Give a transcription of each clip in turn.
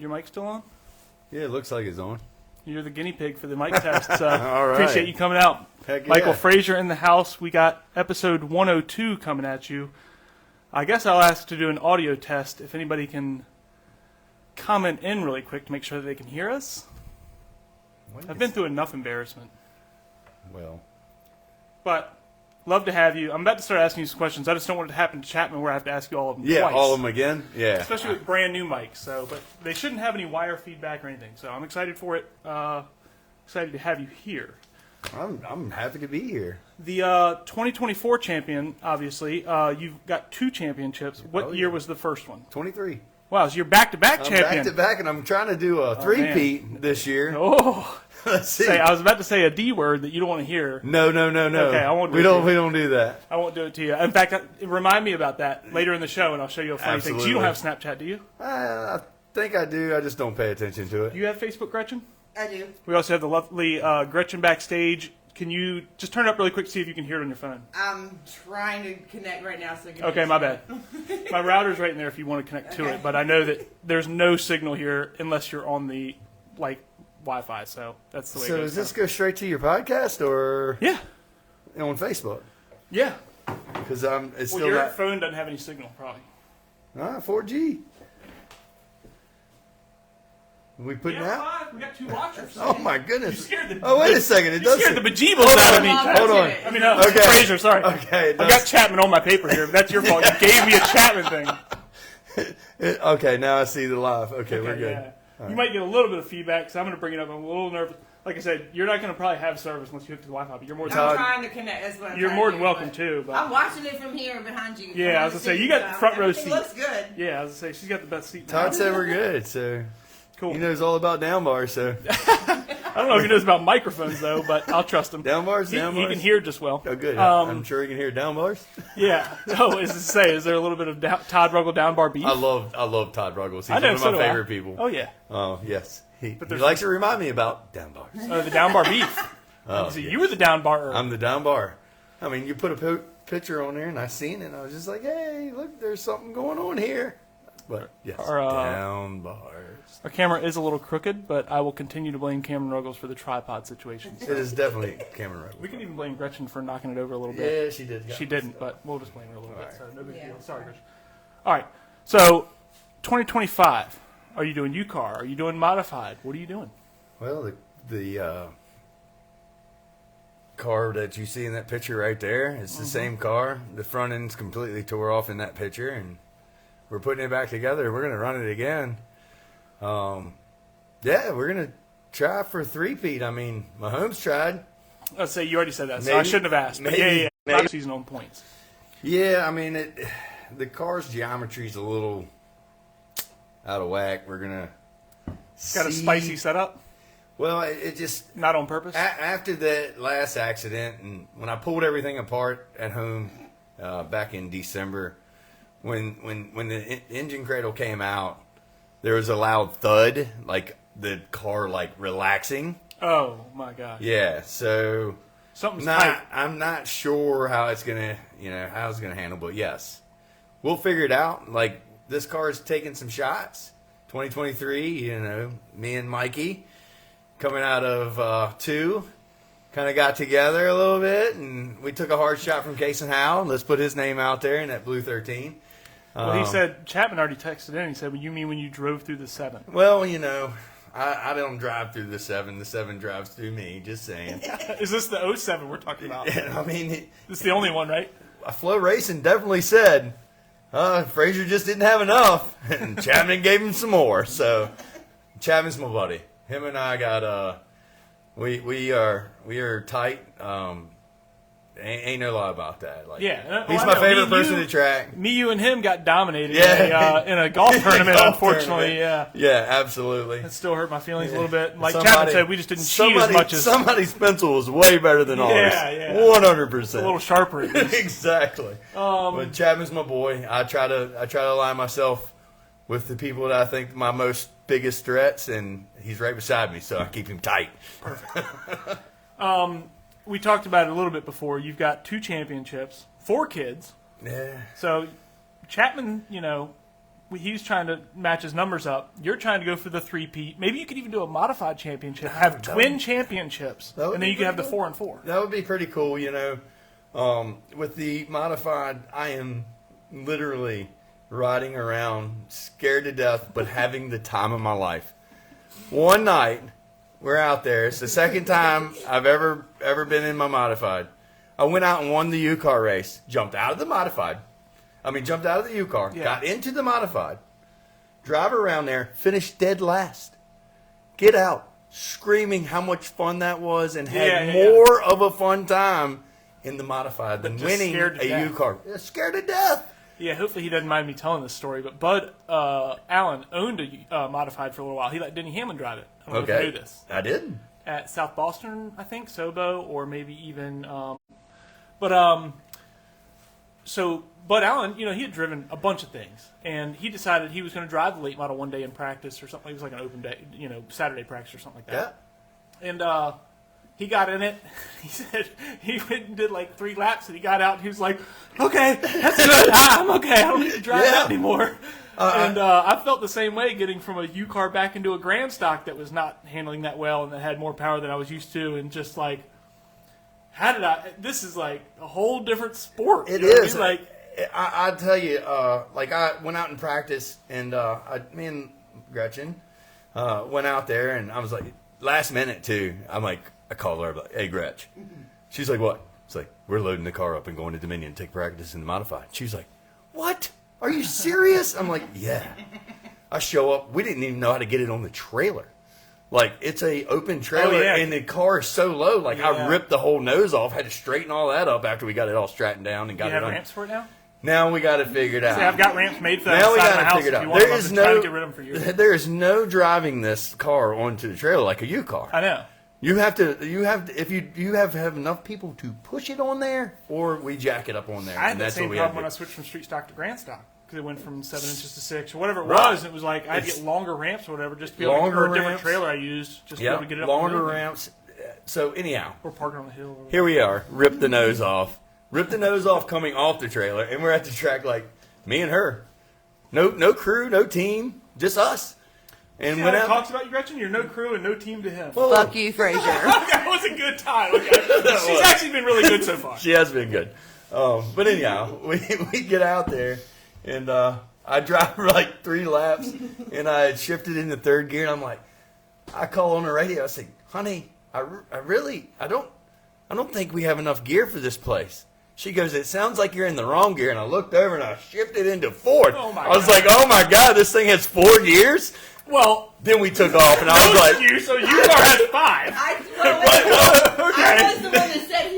your mic still on? Yeah, it looks like it's on. You're the guinea pig for the mic test. So All right. Appreciate you coming out. Heck Michael yeah. Frayser in the house. We got episode 102 coming at you. I guess I'll ask to do an audio test if anybody can comment in really quick to make sure that they can hear us. I've been through enough embarrassment. Well. But love to have you. I'm about to start asking you some questions. I just don't want it to happen to Chapman where I have to ask you all of them Yeah, twice. all of them again? Yeah. Especially with brand new mics. So, but they shouldn't have any wire feedback or anything. So I'm excited for it. Excited to have you here. I'm happy to be here. The 2024 champion, obviously. You've got 2 championships. What year was the first one? 23. Wow, so you're back-to-back champion. I'm back-to-back, and I'm trying to do a three-peat this year. Oh. Let's see. I was about to say a D word that you don't want to hear. No. Okay, I won't do we it don't. to We you. don't do that. I won't do it to you. In fact, remind me about that later in the show, and I'll show you a funny thing. 'Cause you don't have Snapchat, do you? I think I do. I just don't pay attention to it. Do you have Facebook, Gretchen? I do. We also have the lovely Gretchen backstage. Can you just turn it up really quick to see if you can hear it on your phone? I'm trying to connect right now. So Okay, my bad. My router's right in there if you want to connect to it, but I know that there's no signal here unless you're on the Wi-Fi. So that's the way. So it goes. does this go straight to your podcast or Yeah, on Facebook? yeah. Because it's Well, still your not phone doesn't have any signal, probably. 4G. We putting out? 5. We got 2 watchers. Oh my You goodness! scared the. Oh wait a second! It You does. scared the bejeebus out of me. Hold on. I mean, Okay. Frayser, sorry. Okay. it I've does. got Chapman on my paper here. But that's your fault. You gave me a Chapman thing. Okay, now I see the live. Okay, we're good. Yeah. You might get a little bit of feedback, so I'm going to bring it up. I'm a little nervous. Like I said, you're not going to probably have service unless you hook to the Wi-Fi, but you're more than I'm trying to connect. That's what I'm you're trying more to than do, welcome but too. But I'm watching it from here behind you. Yeah, I was gonna say, you got the front row seat. Looks good. yeah, I was going to say she's got the best seat. Todd said we're good, so Cool. he knows all about down bars. So I don't know if he knows about microphones though, but I'll trust him. down bars, He down bars. can hear just well. Oh, good. I'm sure he can hear down bars. Yeah. Oh, is to say, is there a little bit of Todd Ruggles down bar beef? I love Todd Ruggles. He's I know, one of so my do I. favorite people. Oh yeah. Oh yes, he there's- likes to remind me about down bars. The down bar beef. Oh, So yes. you were the down bar. I'm the down bar. I mean, you put a picture on there, and I seen it, and I was just like, hey, look, there's something going on here. But yes, down bars. Our camera is a little crooked, but I will continue to blame Cameron Ruggles for the tripod situation. It is definitely Cameron Ruggles. We can even blame Gretchen for knocking it over a little bit. Yeah, she did. She didn't, but we'll just blame her a little bit. right. So no big Yeah. deal. Sorry, Gretchen. All right. So 2025. Are you doing UCAR? Are you doing modified? What are you doing? Well, the car that you see in that picture right there, it's the same car. The front end's completely tore off in that picture, and we're putting it back together. We're going to run it again. Yeah, we're going to try for 3-peat. I mean, Mahomes tried. Let's say you already said that, so I Maybe. shouldn't have asked. But Maybe. yeah. Maybe. Season on points. Yeah, I mean, the car's geometry's a little out of whack. We're going to Got a spicy setup, Well, it just... not on purpose. After that last accident, and when I pulled everything apart at home back in December, when the engine cradle came out, there was a loud thud, like the car relaxing. Oh my god. Yeah, so Something's tight. I'm not sure how it's gonna handle, but yes, we'll figure it out. Like, this car is taking some shots. 2023, me and Mikey coming out of 2, kind of got together a little bit, and we took a hard shot from Case and Howell. Let's put his name out there in that blue 13. Well, he said, Chapman already texted in. He said, well, you mean when you drove through the 7? Well, I don't drive through the 7. The 7 drives through me. Just saying. Is this the 07 we're talking about? I mean, This is the only one, right? Flow Racing definitely said, Frayser just didn't have enough, and Chapman gave him some more. So Chapman's my buddy. Him and I got we are tight. Ain't no lie about that. Like, Yeah. he's Well, I my know. favorite Me and person you- to track. Me, you, and him got dominated Yeah. in a golf tournament, Golf unfortunately. tournament. Yeah. Yeah, absolutely. That still hurt my feelings a little bit. Like Somebody- Chapman said, we just didn't cheat as much as somebody's pencil was way better than ours. Yeah. 100%. a little sharper. At least. Exactly. But Chapman's my boy. I try to align myself with the people that I think my most biggest threats, and he's right beside me, so I keep him tight. We talked about it a little bit before. You've got 2 championships, 4 kids. Yeah. So Chapman, he's trying to match his numbers up. You're trying to go for the 3-peat. Maybe you could even do a modified championship, have twin championships, and then you could have the 4-4. That would be pretty cool, you know. With the modified, I am literally riding around scared to death, but having the time of my life. One night, we're out there. It's the second time I've ever been in my modified. I went out and won the UCAR race. Jumped out of the modified. Jumped out of the UCAR. Yeah. Got into the modified. Drive around there. Finished dead last. Get out. Screaming how much fun that was and had more of a fun time in the modified than winning a UCAR. Scared to death. Yeah, hopefully he doesn't mind me telling this story, but Bud Allen owned a modified for a little while. He let Denny Hammond drive it. I don't know if you knew this. I did. At South Boston, I think, Sobo, or maybe even so Bud Allen, you know, he had driven a bunch of things, and he decided he was going to drive the late model one day in practice or something. It was like an open day, you know, Saturday practice or something like that. Yeah. And he got in it. He said he went and did like 3 laps, and he got out, and he was like, okay, that's good. I'm okay. I don't need to drive that anymore. And I felt the same way getting from a UCAR back into a Grand Stock that was not handling that well and that had more power than I was used to, and just like, this is like a whole different sport. It is. Like, I tell you, like I went out in practice, and me and Gretchen went out there, and I was like, last minute too. I called her, I'm like, hey Gretch. She's like, what? It's like, we're loading the car up and going to Dominion to take practice in the modified. She's like, what? Are you serious? I'm like, yeah. I show up. We didn't even know how to get it on the trailer. Like, it's a open trailer, and the car is so low. Like, I ripped the whole nose off, had to straighten all that up after we got it all straightened down and got it on. You have ramps for it now? Now we got it figured out. See, I've got ramps made for that now we inside got my it house. figured If out. you want them, I've been trying to get rid of them for years. There is no driving this car onto the trailer like a UCAR. I know. You have to if you have enough people to push it on there, or we jack it up on there. I had and that that's same what we problem when I had to switched from street stock to grand stock, because it went from 7 inches to 6 or whatever it was. And it was like I had to get longer ramps or whatever just to be able to, or a different trailer I used just to be able to get it up. Longer ramps. So anyhow, we're parking on the hill. Here we are. Ripped the nose off. Ripped the nose off coming off the trailer, and we're at the track like me and her. No crew, no team, just us. And when it talks about you, Gretchen, you're no crew and no team to him. Well, fuck you, Frayser. That was a good time. Okay. She's actually been really good so far. She has been good. But anyhow, we get out there, and I drive like 3 laps, and I had shifted into 3rd gear, and I'm like, I call on the radio. I say, honey, I don't think we have enough gear for this place. She goes, it sounds like you're in the wrong gear. And I looked over and I shifted into 4th. I was like, oh my God, this thing has 4 gears? Well, then we took off, and I was like, so UCAR has 5. I was the one that said,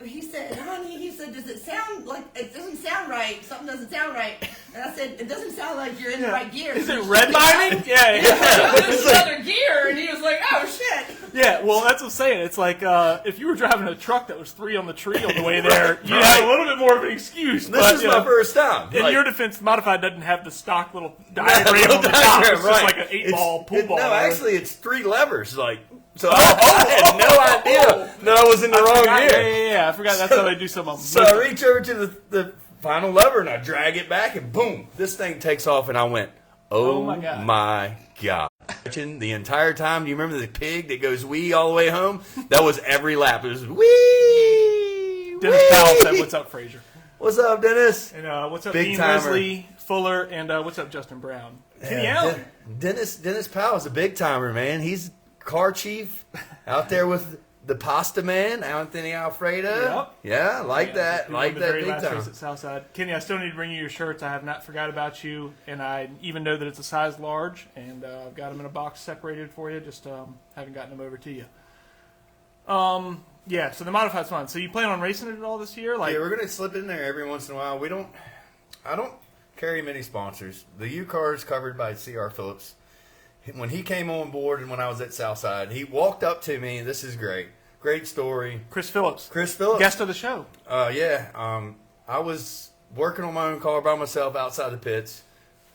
he said, honey, does it sound like, it doesn't sound right, something doesn't sound right. And I said, it doesn't sound like you're in the right gear. Is it redlining? Yeah. It's another gear, and he was like, oh shit. Yeah, well, that's what I'm saying. It's like if you were driving a truck that was 3 on the tree on the way there, you had a little bit more of an excuse. This is my first time. In your defense, Modified doesn't have the stock little diagram on the top. It's just like an 8-ball pool ball. No, actually, it's 3 levers. Like, so I had no idea that I was in the wrong gear. Yeah. I forgot that's how they do some of them. So I reach over to the final lever, and I drag it back, and boom, this thing takes off, and I went, oh my God. The entire time, do you remember the pig that goes wee all the way home? That was every lap. It was wee. Dennis Powell said, what's up, Frayser? What's up, Dennis? And what's up, Big Dean timer. Wesley Fuller? And what's up, Justin Brown? Kenny Allen. Dennis Powell is a big timer, man. He's car chief out there with the pasta man, Anthony Alfredo. Yep. Yeah, like that. Like that very big last time. race at Southside. Kenny, I still need to bring you your shirts. I have not forgot about you, and I even know that it's a size large, and I've got them in a box separated for you. Just haven't gotten them over to you. Yeah, so the modified's fun. So you plan on racing it at all this year? Like, yeah, we're gonna slip in there every once in a while. I don't carry many sponsors. The UCAR is covered by C.R. Phillips. When he came on board and when I was at Southside, he walked up to me. This is great. Great story. Chris Phillips. Guest of the show. I was working on my own car by myself outside the pits.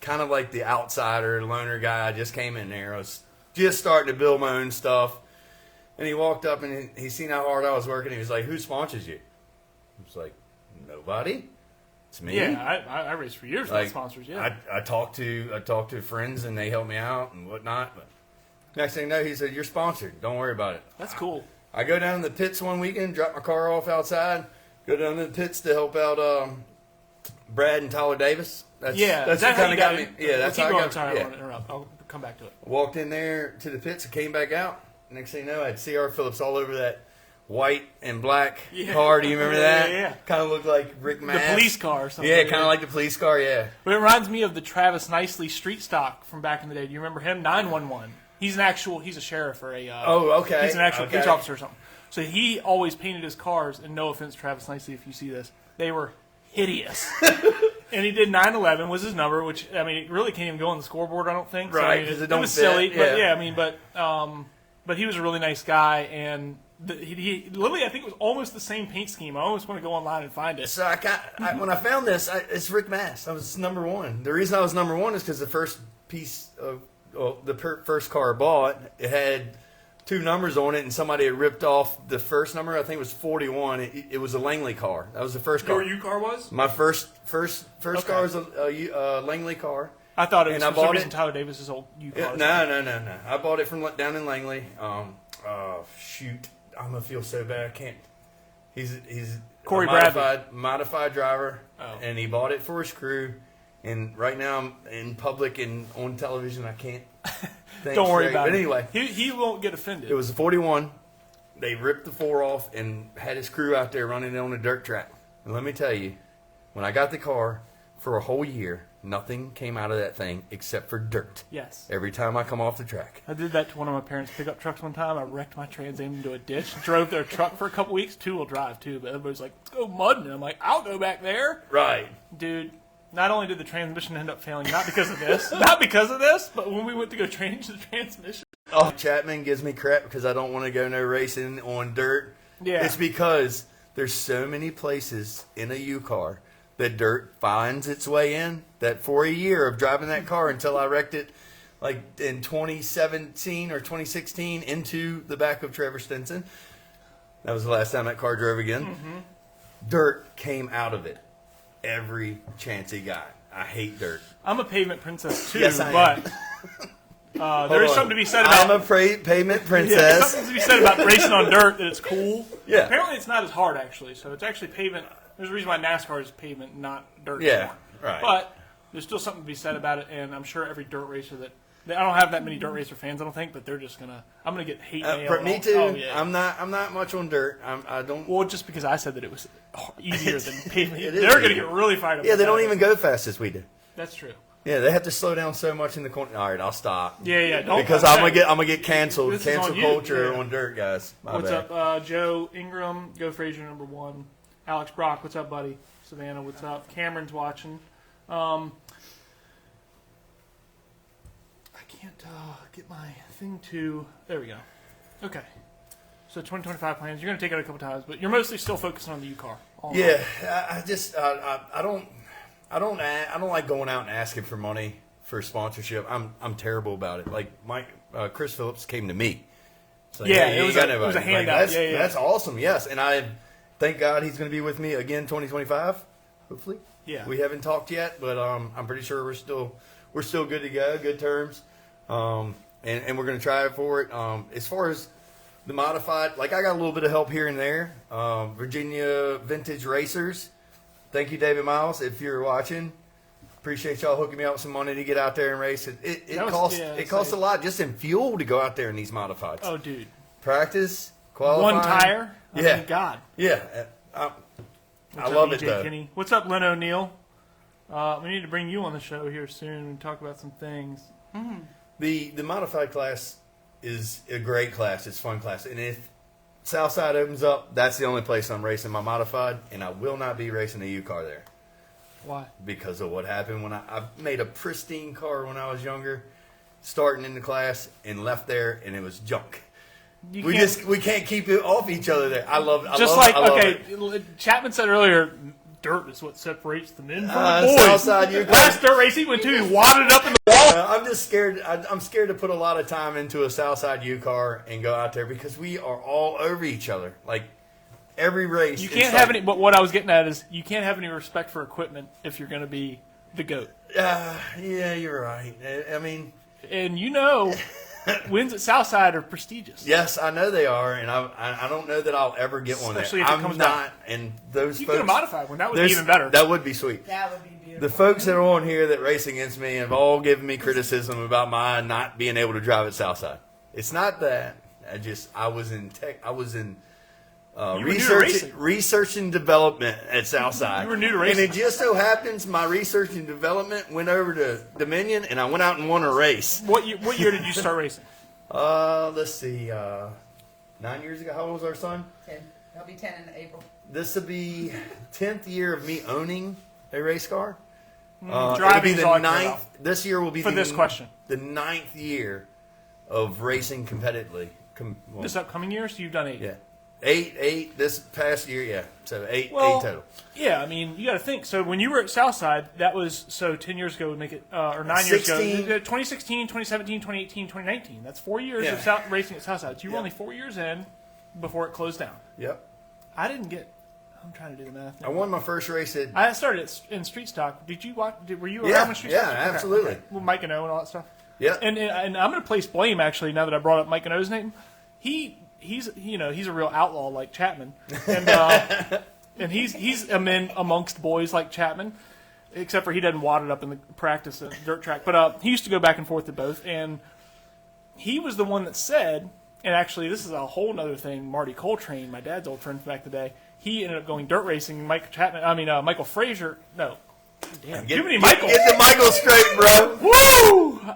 Kind of like the outsider, loner guy. I just came in there. I was just starting to build my own stuff. And he walked up and he seen how hard I was working. He was like, who sponsors you? I was like, nobody. It's me. Yeah, I raced for years without sponsors. Yeah, I talked to friends and they helped me out and whatnot. But next thing you know, he said, "You're sponsored. Don't worry about it." that's cool. I go down to the pits one weekend, drop my car off outside, go down to the pits to help out Brad and Tyler Davis. That's That's what how kind you of got got me. it. Yeah, that's Keep how going. I got. Sorry, I Yeah. want to interrupt. I'll come back to it. Walked in there to the pits and came back out. Next thing you know, I had C.R. Phillips all over that white and black car. Do you remember that? Yeah. Kind of looked like Rick Mass. The police car or something. Yeah, kind of like the police car, yeah. But it reminds me of the Travis Nicely street stock from back in the day. Do you remember him? 911. He's a sheriff or a. Oh, okay. He's an actual Okay. police officer or something. So he always painted his cars, and no offense, Travis Nicely, if you see this, they were hideous. And he did 911 was his number, which, I mean, it really can't even go on the scoreboard, I don't think. So, Right, I mean, 'cause it it don't was fit, silly. But, yeah. I mean, but he was a really nice guy, and he literally, I think it was almost the same paint scheme. I almost want to go online and find it. So when I found this, it's Rick Mass. I was number one. The reason I was number one is because the first piece of first car I bought, it had 2 numbers on it, and somebody had ripped off the first number. I think it was 41. It was a Langley car. That was the first car. Your UCAR was? My first car was a Langley car. I thought it was And I for some bought reason it- Tyler Davis's old UCAR. No. I bought it from down in Langley. Shoot, I'm gonna feel so bad. I can't. He's Corey a modified driver, Oh. and he bought it for his crew. And right now I'm in public and on television. I can't. think Don't worry straight. about But it. anyway, He won't get offended. it was a 41. They ripped the 4 off and had his crew out there running it on a dirt track. And let me tell you, when I got the car for a whole year, nothing came out of that thing except for dirt. Yes. Every time I come off the track. I did that to one of my parents' pickup trucks one time. I wrecked my Trans Am into a ditch. Drove their truck for a couple weeks. 2-wheel drive, too. But everybody's like, let's go mudding. I'm like, I'll go back there. Right. Dude, not only did the transmission end up failing, not because of this, but when we went to go change the transmission. Oh, Chapman gives me crap because I don't want to go no racing on dirt. Yeah. It's because there's so many places in a UCAR that dirt finds its way in, that for a year of driving that car until I wrecked it like in 2017 or 2016 into the back of Trevor Stinson. That was the last time that car drove again. Mm-hmm. Dirt came out of it every chance he got. I hate dirt. I'm a pavement princess, too. Yes, I but there is Hold on. something to be said about I'm a pavement Yeah, princess. there's something to be said about racing on dirt, that it's cool. Yeah. Apparently it's not as hard, actually. So it's actually pavement. There's a reason why NASCAR is pavement, not dirt. Yeah, anymore. right. But there's still something to be said about it, and I'm sure every dirt racer I don't have that many dirt racer fans, I don't think, but they're just I'm gonna get hate mail. Me too. Oh, yeah. I'm not much on dirt. I don't. Well, just because I said that it was easier than pavement, It is they're gonna easier. get really fired up. Yeah, they about don't it. even go fast as we do. That's true. Yeah, they have to slow down so much in the corner. All right, I'll stop. Yeah. Don't, Because I'm gonna get canceled. This is Cancel on you. culture Yeah. on dirt, guys. My What's bad. up, Joe Ingram? Go Frayser, number 1. Alex Brock, what's up, buddy? Savannah, what's up? Cameron's watching. I can't get my thing to. There we go. Okay. So 2025 plans. You're going to take it a couple times, but you're mostly still focusing on the UCAR. Yeah, I don't like going out and asking for money for sponsorship. I'm terrible about it. Like Chris Phillips came to me. It's like, Yeah, hey, it you was got a- it was a nobody. handout. That's, Yeah. that's awesome. Yes, and I thank God he's going to be with me again 2025. Hopefully. Yeah. We haven't talked yet, but I'm pretty sure we're still good to go, good terms, and we're going to try for it. As far as the modified, like I got a little bit of help here and there. Virginia Vintage Racers. Thank you, David Miles, if you're watching. Appreciate y'all hooking me up with some money to get out there and race. It costs a lot just in fuel to go out there in these modifieds. Oh, dude. Practice, qualifying. One tire? I Yeah. mean, God. Yeah. I What's love up, it EJ though. Kinney? What's up, Len O'Neill? We need to bring you on the show here soon and talk about some things. The modified class is a great class. It's a fun class. And if Southside opens up, that's the only place I'm racing my modified, and I will not be racing a UCAR there Why? because of what happened when I made a pristine car when I was younger, starting in the class, and left there, and it was junk. You We can't keep it off each other there. I love it. Chapman said earlier, dirt is what separates the men from the boys. Southside UCAR. Last dirt race he went to, he wadded up in the wall. I'm just scared. I'm scared to put a lot of time into a Southside UCAR and go out there because we are all over each other. Like every race. You can't have any. But what I was getting at is you can't have any respect for equipment if you're going to be the GOAT. Yeah, you're right. I mean, and wins at Southside are prestigious. Yes, I know they are, and I don't know that I'll ever get one. Especially there. if it comes down. And those you folks, get a modified one. That would be even better. That would be sweet. That would be beautiful. The folks that are on here that race against me have all given me criticism about my not being able to drive at Southside. It's not that. I was in research and development at Southside. You were new to racing. And it just so happens my research and development went over to Dominion, and I went out and won a race. What year did you start racing? Let's see. 9 years ago. How old was our son? 10. He'll be 10 in April. This will be 10th year of me owning a race car. Driving it'll be the 9th. This year will be this question. The 9th year of racing competitively. This upcoming year, so you've done 8. Yeah. Eight this past year, yeah. So eight total. Yeah, I mean, you got to think. So when you were at Southside, that was 10 years ago would make it, or 9 years ago. 2016, 2017, 2018, 2019. That's 4 years of racing at Southside. So you were only 4 years in before it closed down. Yep. I'm trying to do the math now. I won my first race at. I started in street stock. Did you watch? Were you around when street stock? Yeah, absolutely. Okay. Well, Mike and O and all that stuff. Yeah. And I'm going to place blame actually now that I brought up Mike and O's name. He's a real outlaw like Chapman, and he's a man amongst boys like Chapman, except for he doesn't wad it up in the practice at the dirt track. But he used to go back and forth to both, and he was the one that said, and actually this is a whole other thing. Marty Coltrane, my dad's old friend from back in the day, he ended up going dirt racing. Michael Frayser. No, damn, too many Michaels. Get the Michael straight, bro. Woo!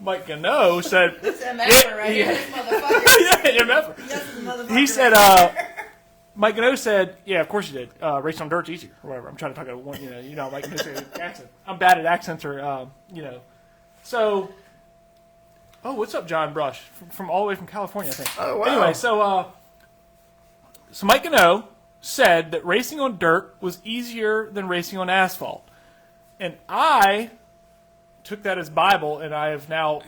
Mike Gano said, It's MF right here, this motherfucker. yeah, MF. This motherfucker He said, right here. Mike Gano said, yeah, of course you did. Racing on dirt's easier, or whatever. I'm trying to talk about one, Mike Gano said accent. I'm bad at accents, or, So, what's up, John Brush? From all the way from California, I think. Oh, wow. Anyway, so Mike Gano said that racing on dirt was easier than racing on asphalt. And I took that as Bible, and I have now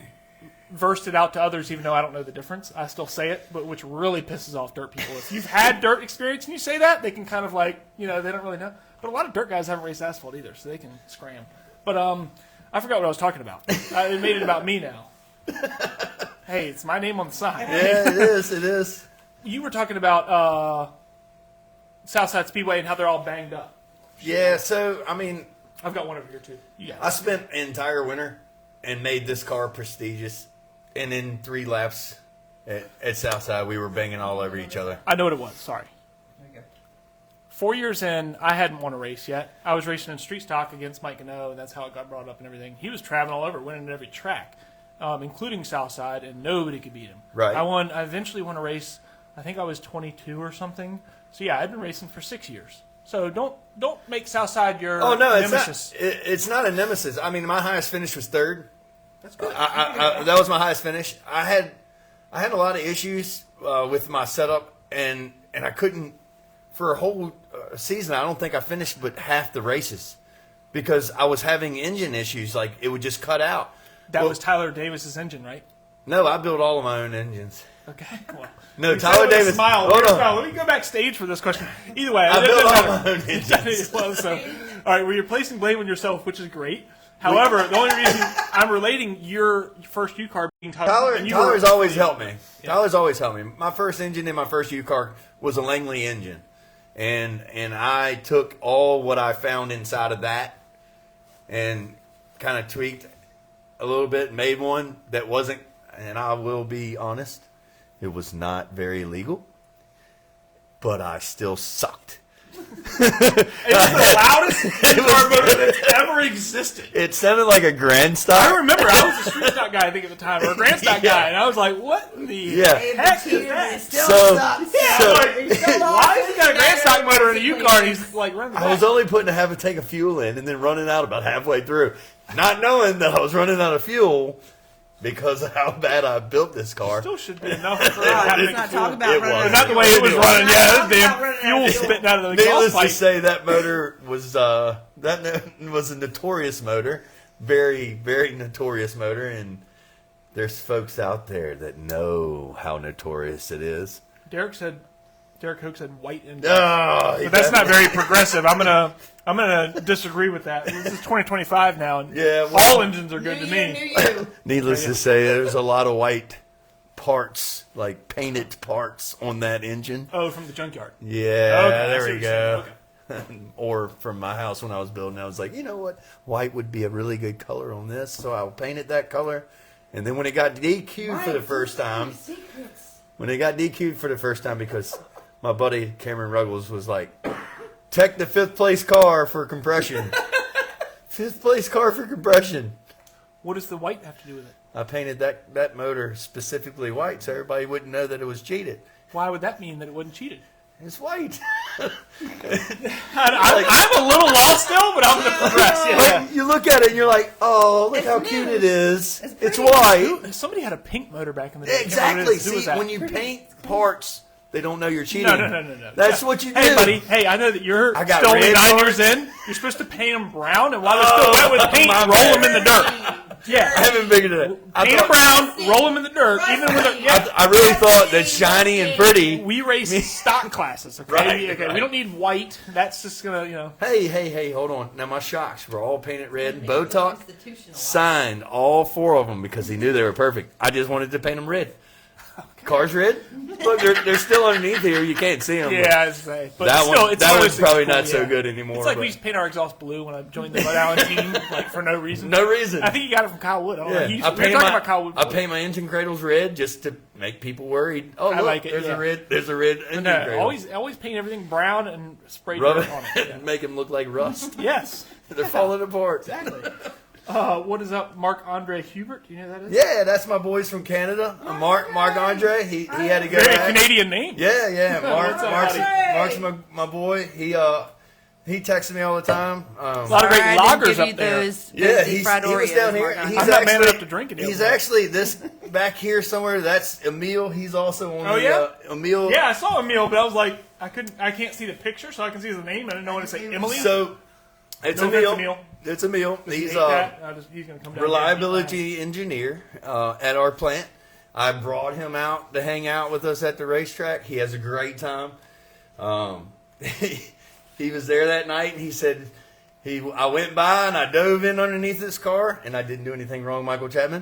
versed it out to others, even though I don't know the difference. I still say it, but which really pisses off dirt people. If you've had dirt experience and you say that, they can kind of they don't really know. But a lot of dirt guys haven't raced asphalt either, so they can scram. But I forgot what I was talking about. It made it about me now. Hey, it's my name on the sign. Yeah, it is. It is. You were talking about Southside Speedway and how they're all banged up. Yeah, so, I mean, I've got one over here, too. I spent an entire winter and made this car prestigious. And in 3 laps at Southside, we were banging all over each other. I know what it was. Sorry. There you go. 4 years in, I hadn't won a race yet. I was racing in street stock against Mike Gano, and that's how it got brought up and everything. He was traveling all over, winning at every track, including Southside, and nobody could beat him. Right. I eventually won a race. I think I was 22 or something. So yeah, I'd been racing for 6 years. So don't make Southside your nemesis. It's not a nemesis. I mean, my highest finish was 3rd. That's good. That was my highest finish. I had a lot of issues with my setup, and I couldn't for a whole season. I don't think I finished but half the races because I was having engine issues. Like it would just cut out. That was Tyler Davis's engine, right? No, I built all of my own engines. Okay. Well, no, Tyler Davis. Smile. Hold on. Let me go backstage for this question. Either way, I built all my own engines. Well, all right. Well, you're placing blame on yourself, which is great. However, the only reason I'm relating your first UCAR being Tyler. Tyler's always helped me. Yeah. Tyler's always helped me. My first engine in my first UCAR was a Langley engine, and I took all what I found inside of that and kind of tweaked a little bit, made one that wasn't. And I will be honest, it was not very legal, but I still sucked. It's the loudest UCAR motor that's ever existed. It sounded like a Grand Stock. I remember I was a street stock guy, I think, at the time, or a Grand Stock guy, and I was like, what in the heck is that? Why has he got a Grand Stock motor in a UCAR and he's like running the back? I was only putting half a tank of fuel in and then running out about halfway through, not knowing that I was running out of fuel. Because of how bad I built this car. Still should be enough for having not talking about running. Not the way it was running. Yeah, that damn fuel spitting out of the Needless pipe. to say, that motor was a notorious motor, very, very notorious motor, and there's folks out there that know how notorious it is. Derek said Derek Hoke said white engine. Oh, but that's not very progressive. I'm gonna disagree with that. This is 2025 now, and all engines are good to me. Needless to say, there's a lot of white parts, like painted parts on that engine. Oh, from the junkyard. Yeah, Okay, there I see we what you're go. saying. Or from my house when I was building, I was like, you know what? White would be a really good color on this, so I'll paint it that color. And then when it got DQ'd for the first time, because my buddy Cameron Ruggles was like, "Tech the 5th place car for compression." 5th place car for compression. What does the white have to do with it? I painted that motor specifically white so everybody wouldn't know that it was cheated. Why would that mean that it wasn't cheated? It's white. I'm a little lost still, but I'm going to progress. Yeah. You look at it and you're like, oh, look how cute it is. It's white. Somebody had a pink motor back in the day. Exactly. Who was that? When you paint parts, they don't know you're cheating. No. That's what you do. Hey, buddy. Hey, I know that you're got still only red 9 parts. years in. You're supposed to paint them brown, and while they're still wet with paint, roll them in the dirt. Yeah. I haven't figured it out. Paint them brown, roll them in the dirt. Even with I really thought that shiny and pretty. We race stock classes, okay? Right. We don't need white. That's just going to, Hey, hold on. Now, my shocks were all painted red and Botox. Signed all 4 of them because he knew they were perfect. I just wanted to paint them red. Car's red? Look, they're still underneath here. You can't see them. Yeah, I'd say. But that still, one, it's that one of one's those probably things not cool, so yeah. good anymore. It's like we used to paint our exhaust blue when I joined the Bud Allen team, like for no reason. No reason. I think you got it from Kyle Wood. I don't know. We were I talking about Kyle Wood. I paint my engine cradles red just to make people worried. Oh, I look, like it, there's yeah. a red engine cradle. Always paint everything brown and spray Rub dirt it on it. Yeah. and make them look like rust. Yes. They're falling apart. Exactly. What is up, Marc-Andre Hubert? Do you know who that is? Yeah, that's my boys from Canada. Marc-Andre. He had to go Very back. Canadian name. Yeah. What's up, Mark's my boy. He texts me all the time. A lot of great lagers up there. He was down here. I'm not man enough to drink it. He's actually this back here somewhere. That's Emil. He's also on Emil. Yeah, I saw Emil, but I was like, I can't see the picture, so I can see his name. I didn't know what to say. Emily. So it's Emil. It's Emil. He's he's gonna come down reliability engineer at our plant. I brought him out to hang out with us at the racetrack. He has a great time. He was there that night, and he said, I went by and I dove in underneath this car, and I didn't do anything wrong, Michael Chapman.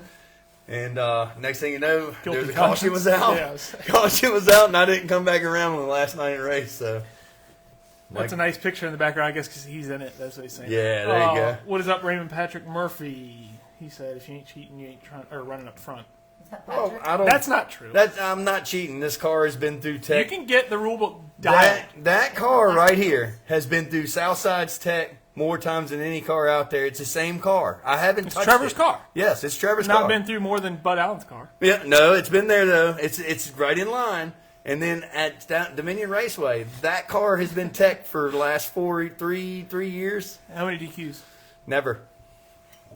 And next thing you know, the caution was out. Yeah, Caution was out, and I didn't come back around on the last night of the race. So that's a nice picture in the background, I guess, because he's in it. That's what he's saying. Yeah, there you go. What is up, Raymond Patrick Murphy? He said, if you ain't cheating, you ain't running up front. That's not true. I'm not cheating. This car has been through tech. You can get the rule book dialed. That car right here has been through Southside's tech more times than any car out there. It's the same car. I haven't touched Trevor's it. car. Yes, it's Trevor's Not car. been through more than Bud Allen's car. Yeah, no, it's been there though. It's right in line. And then at Dominion Raceway, that car has been tech for the last 3 years. How many DQs? Never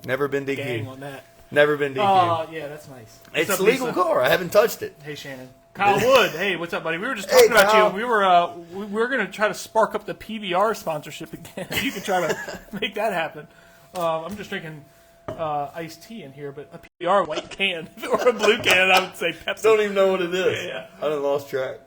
been DQ'd. Gang on that. Never been DQ'd. Oh, yeah, that's nice. It's What's a up, legal Lisa? car. I haven't touched it. Hey, Shannon. Kyle Wood. Hey, what's up, buddy? We were just talking about Kyle. you. We were going to try to spark up the PBR sponsorship again. You can try to make that happen. I'm just drinking iced tea in here, but a PBR white can or a blue can, I would say Pepsi. Don't even know what it is. Yeah. I done lost track.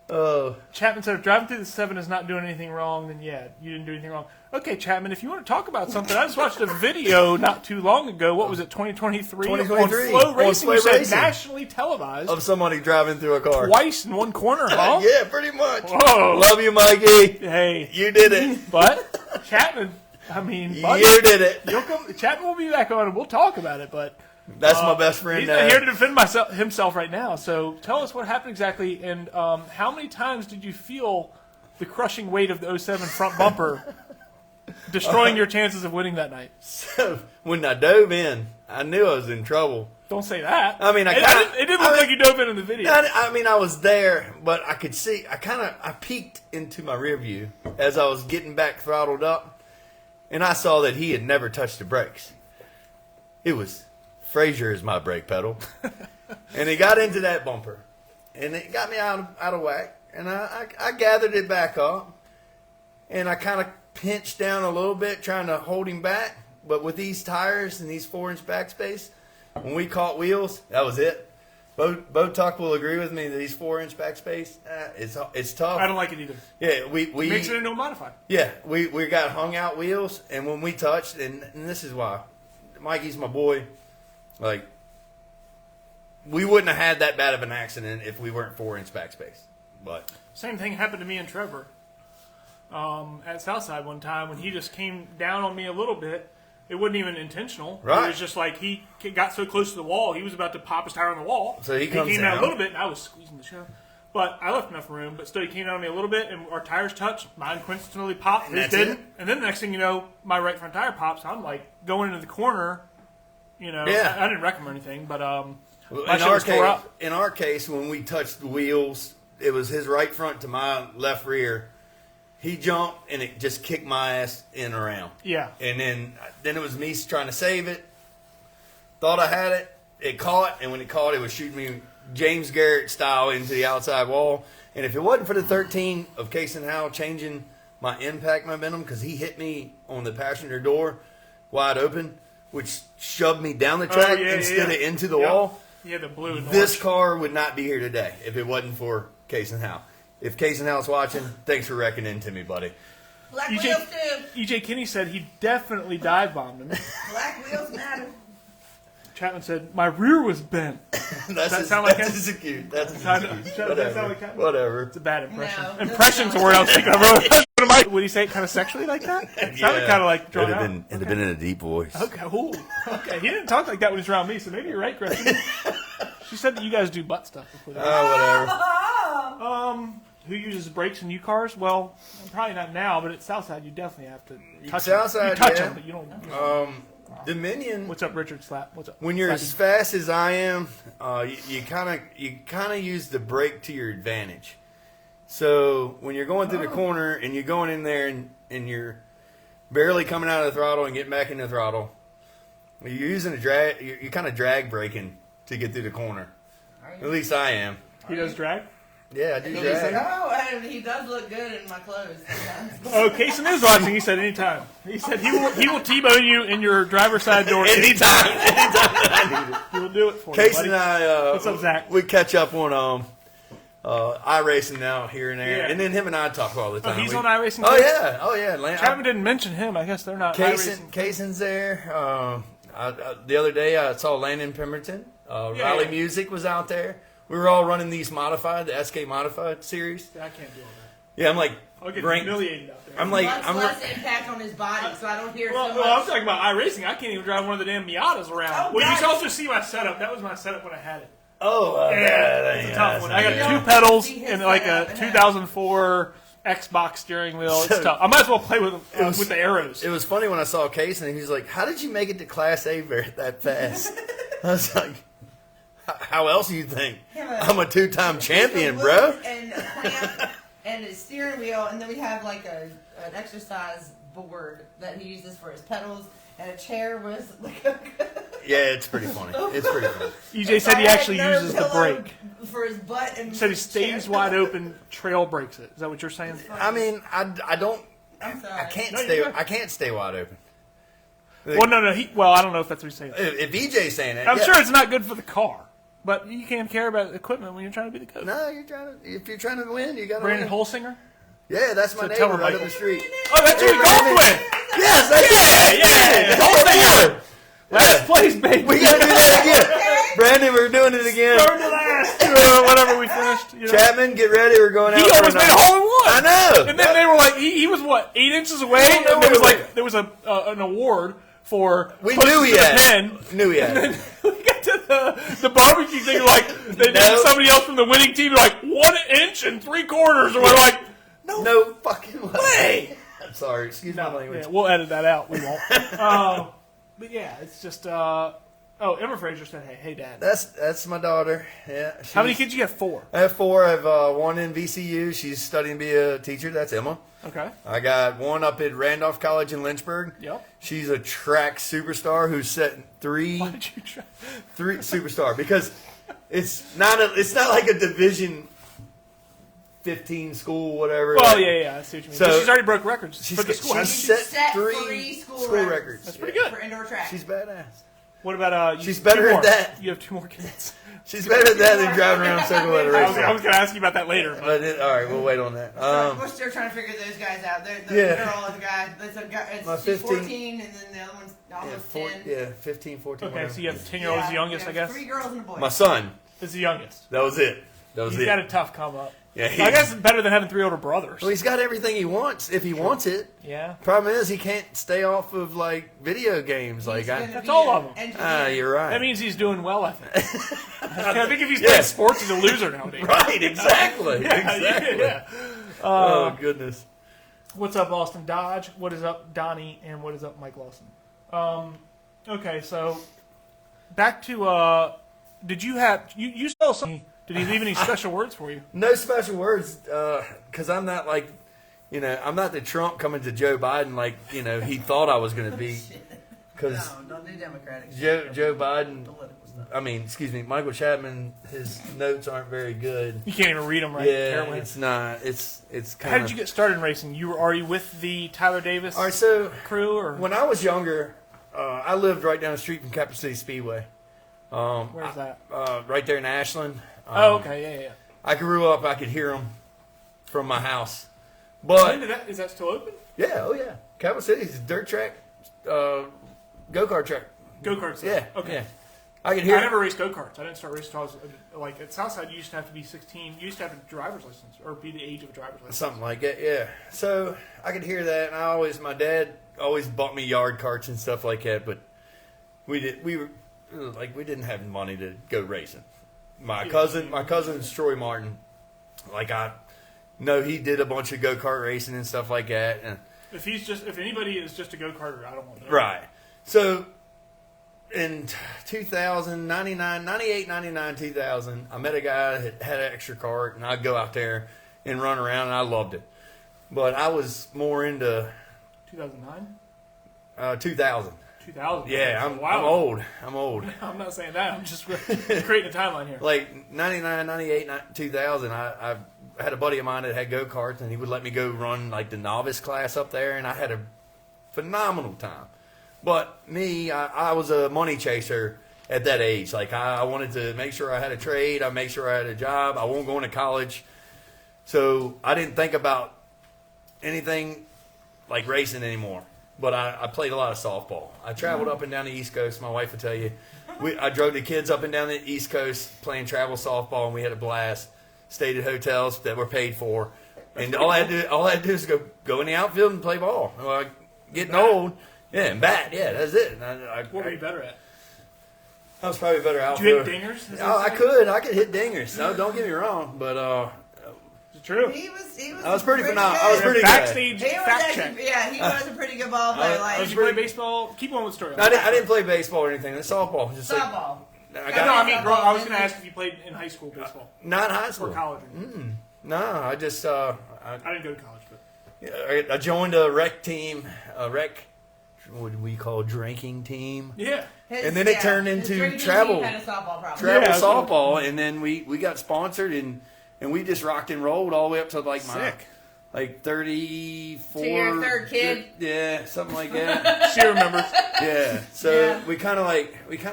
Chapman said, if driving through the 7 is not doing anything wrong, then yeah, you didn't do anything wrong. Okay, Chapman, if you want to talk about something, I just watched a video not too long ago. What was it, 2023? 2023. On Flow Racing, Flow you said Racing. nationally televised. Of somebody driving through a car. Twice in one corner, huh? Yeah, pretty much. Whoa. Love you, Mikey. Hey. You did it. But, Chapman, I mean, buddy, You did it. Chapman will be back on and we'll talk about it, but That's my best friend. he's not here to defend himself right now. So tell us what happened exactly, and how many times did you feel the crushing weight of the 07 front bumper destroying your chances of winning that night? So when I dove in, I knew I was in trouble. Don't say that. I mean, it didn't look like you dove in the video. I mean, I was there, but I could see. I peeked into my rear view as I was getting back throttled up, and I saw that he had never touched the brakes. It was Frayser is my brake pedal, and he got into that bumper, and it got me out of whack, and I gathered it back up, and I kind of pinched down a little bit trying to hold him back, but with these tires and these 4-inch backspace, when we caught wheels, that was it. Bo Tuck will agree with me that these 4-inch backspace, it's tough. I don't like it either. Yeah, we Makes it into a modified. Yeah, we got hung out wheels, and when we touched, and this is why, Mikey's my boy. Like, we wouldn't have had that bad of an accident if we weren't 4-inch backspace. But Same thing happened to me and Trevor at Southside one time when he just came down on me a little bit. It wasn't even intentional. Right. It was just like he got so close to the wall, he was about to pop his tire on the wall. So he comes came down down a little bit, and I was squeezing the show. But I left enough room, but still he came down on me a little bit, and our tires touched. Mine coincidentally popped, his that's didn't. it? And then the next thing you know, my right front tire pops. I'm like going into the corner, Yeah. I didn't wreck him or anything, but my in shit was tore up. our case, when we touched the wheels, it was his right front to my left rear. He jumped, and it just kicked my ass in and around. Yeah. And then it was me trying to save it. Thought I had it. It caught, and when it caught, it was shooting me James Garrett style into the outside wall. And if it wasn't for the 13 of Case and Howell changing my impact momentum, because he hit me on the passenger door wide open, which shoved me down the track instead of into the wall. Yeah, the blue and This orange. car would not be here today if it wasn't for Case and Howell. If Case and Howell's watching, thanks for wrecking into me, buddy. Black wheels too. EJ Kinney said he definitely dive bombed him. Black wheels matter. Chapman said, my rear was bent. That's sound like that's him? cute. That's I know. cute. Does that sound like that? Whatever. It's a bad impression. No, it doesn't Impression's the sound word I like was thinking of. Would he say it kind of sexually like that? It sounded kind of like drawn out. It'd have been in a deep voice. Okay, ooh. Okay. He didn't talk like that when he's around me, so maybe you're right, Kristen. She said that you guys do butt stuff before that. Oh, whatever. Who uses brakes in UCARs? Well, probably not now, but at Southside you definitely have to touch Southside, them. You touch yeah. them, but you don't. Dominion. What's up, Richard Slap? What's up? When you're Slappy? as fast as I am, you kind of use the brake to your advantage. So when you're going through the corner and you're going in there and you're barely coming out of the throttle and getting back in the throttle, you're using a drag. You're kind of drag braking to get through the corner. At least I am. He does drag? Yeah, I do Oh, drag. and he does look good in my clothes. Oh, Kaysen is watching. He said anytime. He said he will T-bone you in your driver's side door Anytime I need it. He will do it for you, Case buddy. and I, What's up, Zach? we catch up on iRacing now here and there, Yeah. and then him and I talk all the time. He's We- on iRacing Oh too? yeah, oh yeah. Chapman didn't mention him. I guess they're not iRacing. Kaysen's there. The other day I saw Landon Pemberton. Riley yeah. Music was out there. We were all running these modified, the SK modified series. I can't do all that. Yeah, I'm like, I'll get ranked. humiliated out there. I'm like, Much I'm less impact on his body, so I don't hear Well, so I'm much. talking about iRacing. I can't even drive one of the damn Miatas around. Oh, well, you gosh. should also see my setup. That was my setup when I had it. yeah, It's a tough one. I yeah. got 2 pedals See his and like a setup. 2004 Xbox steering wheel. It's So- tough. I might as well play with the arrows. It was funny when I saw Case and he was like, "How did you make it to Class A that fast?" I was like, "How else do you think? I'm a 2-time champion, bro." And a clamp and his steering wheel, and then we have like an exercise board that he uses for his pedals, and a chair with like a. Yeah, it's pretty funny. It's pretty funny. EJ said he actually uses the pillow brake. for his butt, and He said he stays chair. wide open, trail brakes it. Is that what you're saying? I mean, I don't. I'm sorry. I can't No, stay. you're good. I can't stay wide open. Well, no. I don't know if that's what he's saying. If EJ's saying it, I'm yeah. sure it's not good for the car, but you can't care about equipment when you're trying to be the coach. No, if you're trying to win, you got to Brandon win. Holsinger? Yeah, that's my So tell neighbor him, right Mike. up the street. Oh, that's who we golfed with. Yes, that's Holsinger. Last place, baby. We gotta do that again. Brandon, we're doing it again. Third to last. Whatever we finished. You know. Chapman, get ready. We're going out. He for almost made a hole in one. I know. And then they were like, he was what, 8 inches away? don't know And there was what it like, there was an award for. We closest knew he to the had. pen. Knew he And had. then we got to the barbecue thing, like, they No. did somebody else from the winning team, like, 1 inch and 3/4. And we're like, No fucking way. I'm sorry. Excuse my language. yeah, we'll edit that out. We won't. But yeah, it's just, Emma Frayser said, hey, Dad. That's my daughter. Yeah. How many kids you have? 4. I have 4. I have one in VCU. She's studying to be a teacher. That's Emma. Okay. I got one up at Randolph College in Lynchburg. Yep. She's a track superstar who's setting Why did you try? 3 superstar because it's not like a Division 15 school, whatever. Well, yeah, I see what you mean. So- But she's already broke records She's for the school. she's hasn't she? set Set 3 3 school school records. records. That's pretty good. For indoor track. She's badass. What about She's better at that. You have 2 more kids. She's better at that than driving around circle at a race. I was going to ask you about that later. All right, we'll wait on that. We're still trying to figure those guys out. The girl and the guy. There's a guy. She's 14, and then the other one's almost 10. Yeah, 15, 14. Okay, whatever. so you have 10-year-old as the youngest, I guess? 3 girls and a boy. My son. Is the youngest. That was it. He's got a tough come up. Yeah, I guess it's better than having 3 older brothers. Well, he's got everything he wants if he wants it. Yeah. Problem is, he can't stay off of like video games. That's all of them. You're right. That means he's doing well, I think. I think if he's playing sports, he's a loser nowadays. Right, exactly. Exactly. Yeah. Oh, goodness. What's up, Austin Dodge? What is up, Donnie? And what is up, Mike Lawson? Okay, so back to, did you have, you saw something. Did he leave any special words for you? No special words, because I'm not like, I'm not the Trump coming to Joe Biden like, he thought I was going to be. Because don't do Democratic. Joe Biden, Michael Chapman, his notes aren't very good. You can't even read them, right? Yeah, Apparently. it's not. It's kind How of. did you get started in racing? Are you with the Tyler Davis All right, so crew? Or when I was younger, I lived right down the street from Capital City Speedway. where's that? Right there in Ashland. Oh, okay, yeah. I grew up. I could hear them from my house. But Is that still open? yeah, oh yeah, Capital City's a dirt track, go-kart track. Go-karts. Yeah, Okay. yeah. I could hear. I never raced go-karts. I didn't start racing until I was, like, at Southside, you used to have to be 16. You used to have a driver's license, or be the age of a driver's license. Something like that, yeah. So I could hear that, and my dad always bought me yard carts and stuff like that. But we didn't have money to go racing. My cousin Troy Martin, I know he did a bunch of go kart racing and stuff like that. And If anybody is just a go-karter, I don't want to know. right. So in 2000, 98, 99, 2000, I met a guy that had an extra cart, and I'd go out there and run around, and I loved it. But I was more into 2009? 2000. 2000. Yeah, I'm old. I'm not saying that. I'm just creating a timeline here. Like 99, 98, 2000, I had a buddy of mine that had go-karts, and he would let me go run like the novice class up there, and I had a phenomenal time. But me, I was a money chaser at that age. Like I wanted to make sure I had a trade. I make sure I had a job. I won't go into college. So I didn't think about anything like racing anymore. But I played a lot of softball. I traveled up and down the East Coast. My wife will tell you. I drove the kids up and down the East Coast playing travel softball, and we had a blast. Stayed at hotels that were paid for. And all I had to do is go in the outfield and play ball. Well, getting old. Yeah, and bat. Yeah, that's it. What were you better at? I was probably better Did you outfielder. hit dingers? I could hit dingers. No, don't get me wrong. But Is it true? He was I was pretty phenomenal. good. I was pretty good. Backstage He was fact actually, check. yeah, he was a pretty good ball player. Did you play baseball? Keep on with the story. I didn't play baseball or anything. It's softball. Just softball. I I was going to ask if you played in high school baseball. not high school. Or college. No, I just I didn't go to college, but I joined a rec team, what we call drinking team. yeah. And then it turned his into drinking travel. team had a softball problem. Travel Yeah, softball, and then we got sponsored, and we just rocked and rolled all the way up to like my Sick. like 34. To your third kid? Yeah, something like that. She remembers. Yeah. So Yeah. we kind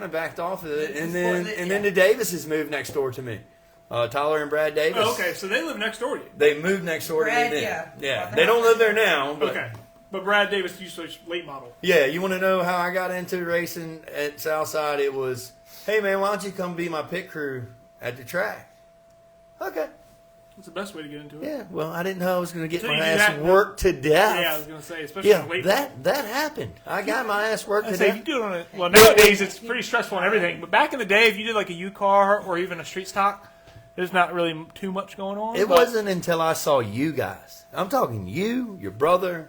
of backed off of it, and then Before then the Davises moved next door to me. Tyler and Brad Davis. Oh, okay, so they live next door to you. They moved next door Brad, to me then. yeah. Yeah. Well, They don't live there now. But Okay. But Brad Davis used to late model. yeah, you want to know how I got into racing at Southside? It was, hey man, why don't you come be my pit crew at the track? Okay. That's the best way to get into it. Yeah. Well, I didn't know I was going to get So my you ass did that- worked to death. Yeah, I was going to say, especially Yeah, late that happened. I got my ass worked I'd to say if you death. do it on a, well, nowadays it's pretty stressful and everything. But back in the day, if you did like a UCAR or even a street stock, there's not really too much going on. It but wasn't until I saw you guys. I'm talking you, your brother,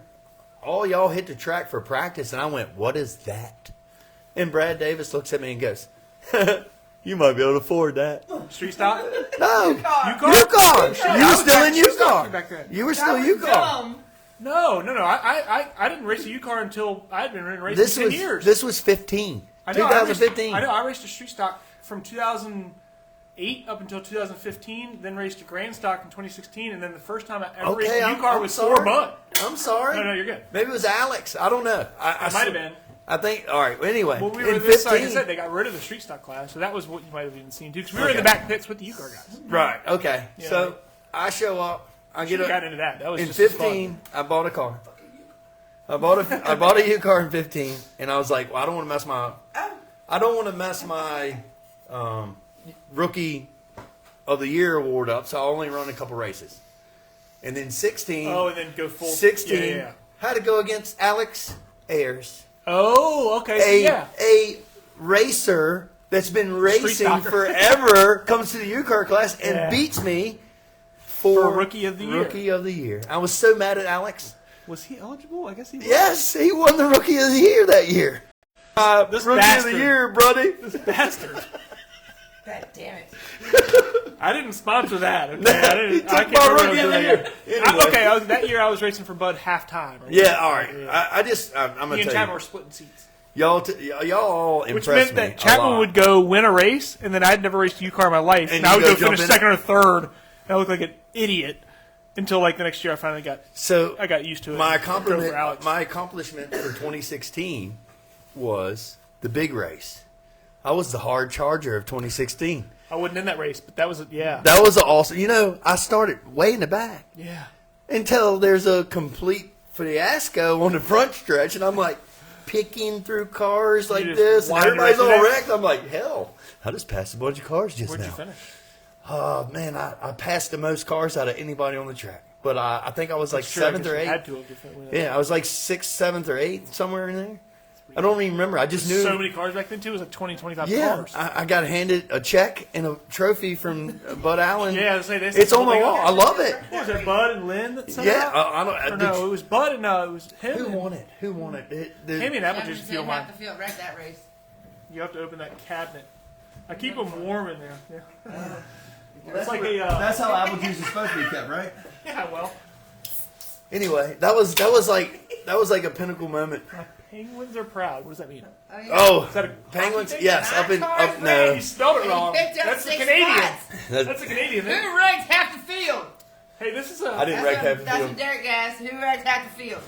all y'all hit the track for practice, and I went, what is that? And Brad Davis looks at me and goes, you might be able to afford that. street stock. No. UCAR. UCAR. You were still in UCAR. back then. You were still That was UCAR. dumb. No. I didn't race a UCAR until I had been racing 10 years. This was 15. I know, I raced 2015. I raced a street stock from 2008 up until 2015, then raced a grand stock in 2016, and then the first time I ever raced a UCAR was sorry. for Bud. I'm sorry. No, you're good. Maybe it was Alex. I don't know. It might have been. I think. All right. Anyway, Well, we were in this, like I 15. said, they got rid of the street stock class, so that was what you might have even seen too. Because we were in the back pits with the UCAR guys. Right. Okay. Yeah. So I show up. I get Got into that. That was in just 15. I bought a car. I bought a UCAR in 15, and I was like, well, I don't want to mess my rookie of the year award up, so I only run a couple races. And then 16. Oh, and then go full. 16. Yeah. Had to go against Alex Ayers. Oh, okay. So yeah. A racer that's been racing stocker. forever comes to the UCAR class and beats me for Rookie of the Year. Rookie of the Year. I was so mad at Alex. Was he eligible? I guess he was. Yes, he won the Rookie of the Year that year. This Rookie bastard. of the Year, buddy. This bastard. God damn it. I didn't sponsor that. Okay? I didn't. I can't my remember Rookie of what I the was doing Year. that year. Okay, that year I was racing for Bud halftime. Yeah, all right. Yeah. I'm going Me to and tell Chapman you. were splitting seats. Y'all all Which impressed meant me that Chapman a lot. would go win a race, and then I'd never raced a UCAR in my life, And and I you would go go finish jump in second or third, and I looked like an idiot until like the next year I finally got used to it. My Drove for accomplishment, Alex. my accomplishment for 2016 was the big race. I was the hard charger of 2016. I wasn't in that race, but that was yeah. That was awesome. You know, I started way in the back Yeah. until there's a complete fiasco on the front stretch, and I'm like picking through cars like just this, and wandered everybody's right all through that? wrecked. I'm like, hell, I just passed a bunch of cars just Where'd now. you finish? Oh, man, I passed the most cars out of anybody on the track. But I think I was like Sure, I seventh guess or you had eighth. to have definitely. Yeah, I was like 6th, 7th, or 8th, somewhere in there. I don't even remember. I just knew. So many cars back then, too. It was like 20, 25 Yeah, cars. I got handed a check and a trophy from Bud Allen. Yeah, I say this. It's on my wall. I love it. Was it Bud and Lynn that sent Yeah, it out? I don't. Or no, it was Bud and it was him. Who and- won it? Who won it? Him and Apple Chapman Juice, if said you don't mind. have to feel wreck that race. You have to open that cabinet. I keep them warm in there. Yeah. That's like like a, that's how apple juice is supposed to be kept, right? Yeah, well, Anyway, that was like a pinnacle moment. my penguins are proud. What does that mean? Oh, Is that a Penguins? hockey thing? Yes, up Man, no. you spelled it wrong. Picked up That's the 6 Canadian. spots. That's a Canadian thing. Who ranked half the field? Hey, this is a. I didn't wreck half the That's field. what Derek asked. Who ranked half the field?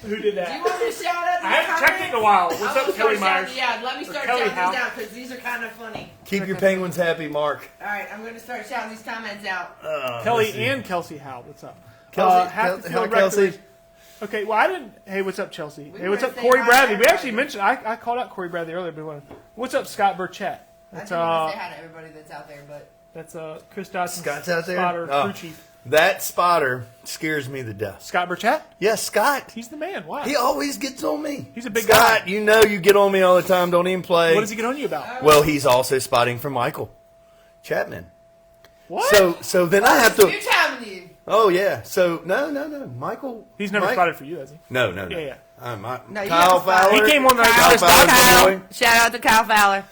Who did Do you that? want me to shout out? I haven't checked it in a while. What's up, Kelly Myers? Yeah, let me start Kelly shouting Howe. these out because these are kind of funny. Keep your Penguins happy, Mark. All right, I'm going to start shouting these comments out. Kelly and Kelsey Howe. What's up? Kelsey, half the Kel- field hi, Kelsey. record. Okay, well, I didn't. Hey, what's up, Chelsea? We Hey, what's were up, saying Corey hi, Bradley? We everybody. actually mentioned. I called out Corey Bradley earlier, but what's up, Scott Burchett? I That's do want to say hi to everybody that's out there, but that's Chris Dodson. Scott's out there? Spotter, Oh. crew chief. That spotter scares me to death. Scott Burchett. Yes, Scott. He's the man. Wow. He always gets on me. He's a big Scott, guy. you know you get on me all the time. Don't even play. What does he get on you about? Well, he's also spotting for Michael Chapman. What? So then I have you to. telling you. Oh yeah. So no. Michael. He's never Mike- spotted for you, has he? No. Yeah. No, you Kyle haven't spotted. Fowler. He came on the Kyle Chris Fowler's Dodson. the boy. Shout out to Kyle Fowler.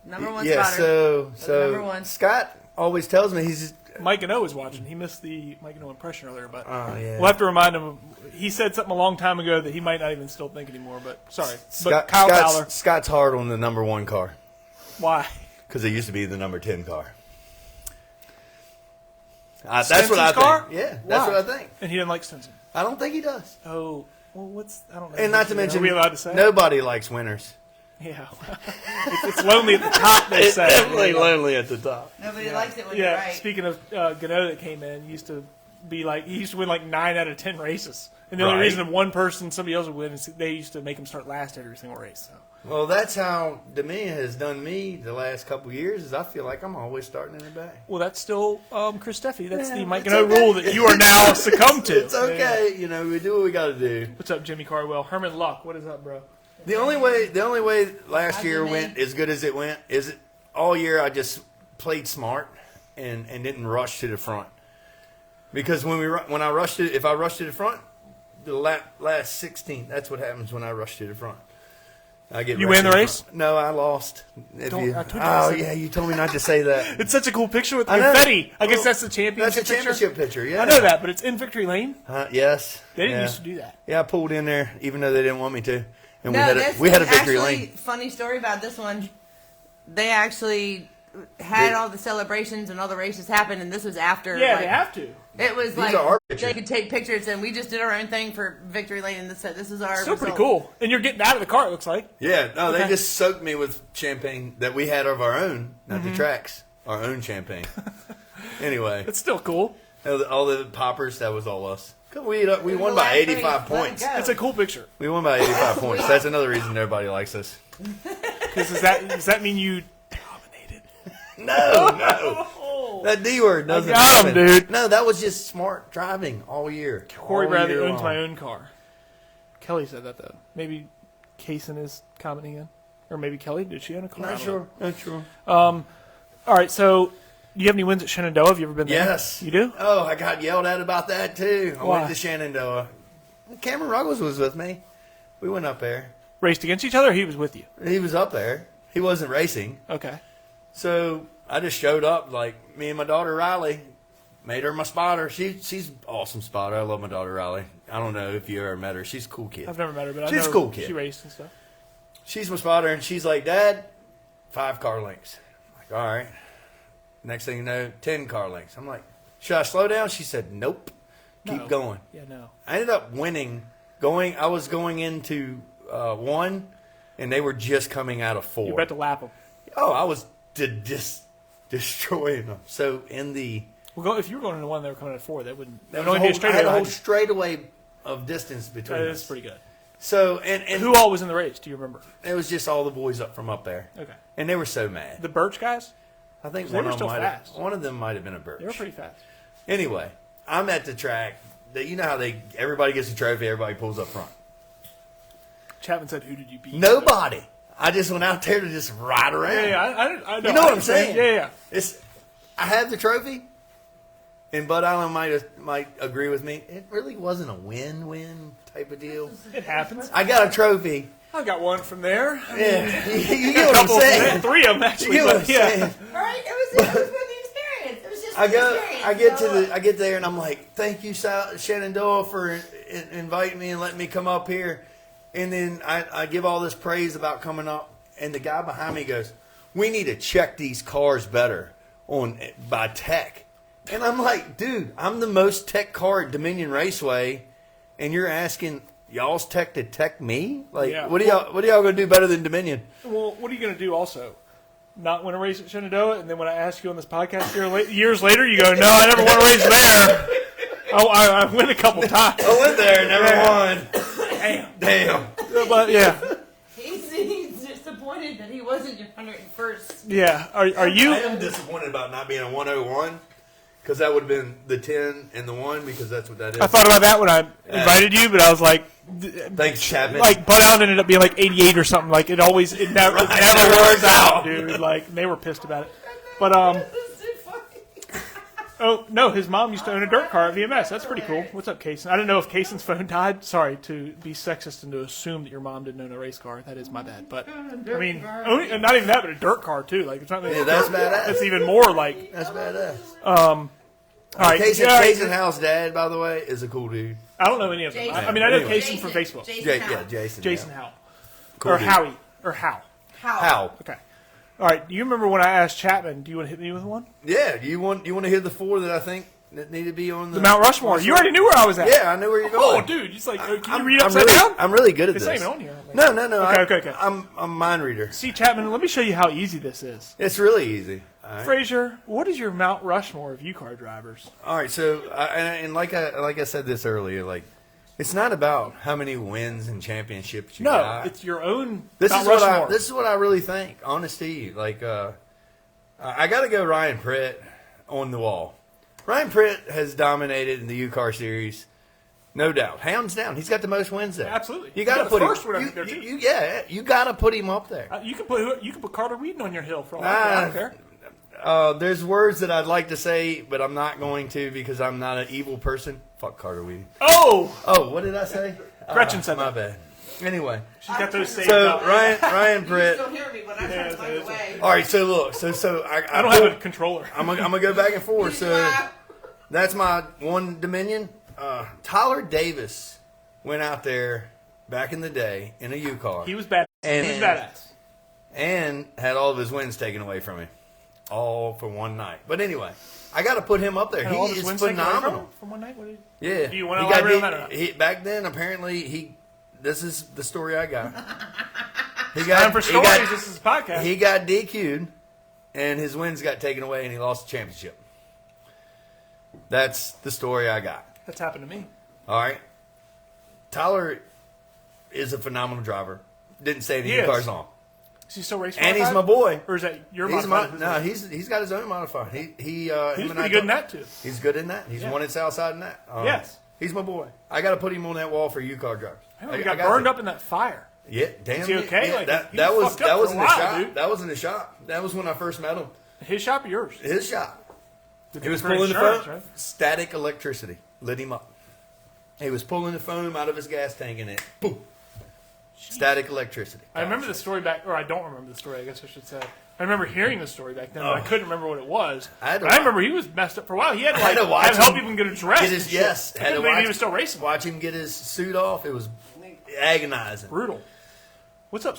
Number one Yeah. spotter. So Number one. Scott always tells me he's. Mike and O was watching. He missed the Mike and O impression earlier, but Oh yeah. we'll have to remind him. He said something a long time ago that he might not even still think anymore. But sorry, but Kyle Fowler. Scott's hard on the number 1 car Why? because it used to be the number 10 car. That's what I Stinson's think. car? Yeah, that's Why? what I think. And he didn't like Stinson. I don't think he does. Oh, well, what's I don't know. And not to mention, are we allowed to say? nobody likes winners. Yeah, it's lonely at the top. They It's say. definitely lonely at the top. Nobody likes it when you're Yeah. right. Speaking of Gano that came in, he used to win like 9 out of 10 races, and the only Right. reason one person, somebody else would win, is they used to make him start last every single race. So. Well, that's how Dominion has done me the last couple of years. Is I feel like I'm always starting in the back. Well, that's still Chris Steffi. That's Yeah, the Mike it's Gano okay. rule that you are now succumbed to. It's okay, you know. We do what we got to do. What's up, Jimmy Carwell? Herman Luck, what is up, bro? The only way last How's year it went been? as good as it went is it all year I just played smart and didn't rush to the front. Because when I rushed it, if I rushed to the front, the last 16, that's what happens when I rush to the front. I get You rushed win the to race? front. No, I lost. I told you to Oh say yeah, you told me not to say that. It's such a cool picture with the I know. confetti. I guess Well, that's the championship That's a championship picture. Yeah, I know that, but it's in Victory Lane. Yes, They didn't yeah. used to do that. Yeah, I pulled in there even though they didn't want me to, and No, we had a victory actually, lane. funny story about this one. They actually had all the celebrations and all the races happen, and this was after. Yeah, like, they have to. It was These like are our they pictures. could take pictures, and we just did our own thing for Victory Lane, and this is our. Still pretty result. cool. And you're getting out of the car, it looks like. Yeah, no, Okay. they just soaked me with champagne that we had of our own, not the tracks, our own champagne. Anyway, It's still cool. all the poppers, that was all us. We won by 85 points. It's a cool picture. We won by 85 points. That's another reason everybody likes us. Because does that mean you dominated? No. That D word doesn't got 'em, happen. dude. No, that was just smart driving all year. Corey All Bradley year owns long. my own car. Kelly said that, though. Maybe Kaysen is commenting in. Or maybe Kelly. Did she own a car? I Not don't sure. Not sure. know. All right, so do you have any wins at Shenandoah? Have you ever been there? Yes. You do? Oh, I got yelled at about that, too. I Why? went to Shenandoah. Cameron Ruggles was with me. We went up there. Raced against each other, or he was with you? He was up there. He wasn't racing. Okay. So I just showed up, like me and my daughter Riley, made her my spotter. She's an awesome spotter. I love my daughter Riley. I don't know if you ever met her. She's a cool kid. I've never met her, but I She's know a cool kid. she raced and stuff. She's my spotter, and she's like, Dad, 5 car lengths. I'm like, all right. Next thing you know, 10 car lengths. I'm like, should I slow down? She said, nope. Keep No. going. Yeah, no. I ended up winning. I was going into 1, and they were just coming out of 4. You bet to lap them. Oh, I was destroying them. So in the Well, if you were going into one, they were coming at 4. That would that only be a straight I had a whole line. straightaway of distance between That us. is pretty good. So and Who all was in the race? Do you remember? it was just all the boys up from up there, Okay. and they were so mad. The Birch guys? I think They were still fast. one of them might have been a Birch. They were pretty fast. Anyway, I'm at the track. You know how everybody gets a trophy, everybody pulls up front. Chapman said, "Who did you beat?" Nobody. I just went out there to just ride around. Yeah, I know. You know what I'm saying? Yeah. I have the trophy, and Bud Allen might agree with me. It really wasn't a win-win type of deal. It happens. I got a trophy. I got one from there. Yeah, you get what I'm Couple- saying. 3 of them You actually. get what I'm But yeah. saying. All right, it was for the experience. It was just. I for go, the experience. I get there, and I'm like, "Thank you, Shenandoah, for inviting me and letting me come up here." And then I give all this praise about coming up, and the guy behind me goes, "We need to check these cars better by tech." And I'm like, "Dude, I'm the most tech car at Dominion Raceway, and you're asking y'all's tech to tech me? Like, Yeah. what are y'all gonna do better than Dominion?" Well, what are you going to do also? Not win a race at Shenandoah, and then when I ask you on this podcast years later, you go, "No, I never won a race there. I win a couple times." I went there and never won. Damn. But yeah, He's disappointed that he wasn't your 101st. yeah. Are you? I am disappointed about not being a 101 because that would have been the 10 and the 1 because that's what that is. I thought about that when I invited you, but I was like, Thanks, Chapman. like Bud Allen ended up being like 88 or something. Like it never Right, never never works works out, out. dude. Like they were pissed about it. But This is too funny. oh no, his mom used to own a dirt car at VMS. That's pretty cool. What's up, Kaysen? I didn't know if Kaysen's phone died. Sorry to be sexist and to assume that your mom didn't own a race car. That is my bad. But I mean, and not even that, but a dirt car too. Like it's not. Yeah, that's badass. That's even more like. That's badass. All right, Jason Howe's dad, by the way, is a cool dude. I don't know any of them. Jason. I mean, I know Anyway. Kaysen from Facebook. Jason. Jason yeah. Howell. Cool Or dude. Howie. Or How. How? Okay. All right. Do you remember when I asked Chapman, do you want to hit me with one? Yeah, you want to hear the 4 that I think that need to be on the The Mount Rushmore. You already knew where I was at. Yeah, I know where you're Oh, going. dude. It's like, can you I'm- read I'm upside really, down? I'm really good at It's this. not even on here. I don't think. No. Okay. I'm a mind reader. See, Chapman, let me show you how easy this is. It's really easy. All right. Frayser, what is your Mount Rushmore of UCAR drivers? All right, so and like I said this earlier, like it's not about how many wins and championships you No, got. it's your own This Mount is what Rushmore. this is what I really think. Honest to you, like I got to go Ryan Pritt on the wall. Ryan Pritt has dominated in the UCAR series, no doubt, hands down. He's got the most wins there. Absolutely. You got to He got put the him. first one, I think, there, too. You got to put him up there. You can put Carter Wheaton on your hill for all I don't care. There's words that I'd like to say, but I'm not going to because I'm not an evil person. Fuck Carter Wheaton. Oh, What did I say? Gretchen said my that. bad. Anyway, She's got those saved so up. Ryan You Pritt. still hear me when I try to find a way. All right, so look, so I don't have a controller. I'm gonna go back and forth. So that's my one Dominion. Tyler Davis went out there back in the day in a UCAR He was bad. And- He was badass. and had all of his wins taken away from him. all for one night. But anyway, I got to put him up there. And all He this is wins taken away phenomenal. from one night? What did Yeah. Do you want to He got elaborate on that or not? back then, apparently, this is the story I got. He Time for stories. This is a podcast. He got DQ'd, and his wins got taken away, and he lost the championship. That's the story I got. That's happened to me. All right. Tyler is a phenomenal driver. Didn't say He the is. car's on. Is he still racing? And he's modified? my boy. Or is that your He's modified? no, he's got his own modifier. Him He's and pretty good in that too. He's good in that. He's Yeah. won at Southside in that. Yes. He's my boy. I got to put him on that wall for UCAR drivers. He got burned up in that fire. Yeah, damn. Is he okay? Yeah, Like, he that was fucked up that was for in a the while, shop. dude. That was in the shop. That was when I first met him. His shop or yours? His shop. Good He was for pulling the insurance, foam. right? Static electricity lit him up. He was pulling the foam out of his gas tank and it boom. Static electricity. I remember the story back, or I don't remember the story, I guess I should say. I remember hearing the story back then, but I couldn't remember what it was. I had to But I remember he was messed up for a while. He had to, I had to watch have help him even get dressed. Get his, and shit. yes. I Had to couldn't believe watch, he was still racing. watch him get his suit off. It was agonizing. Brutal. What's up,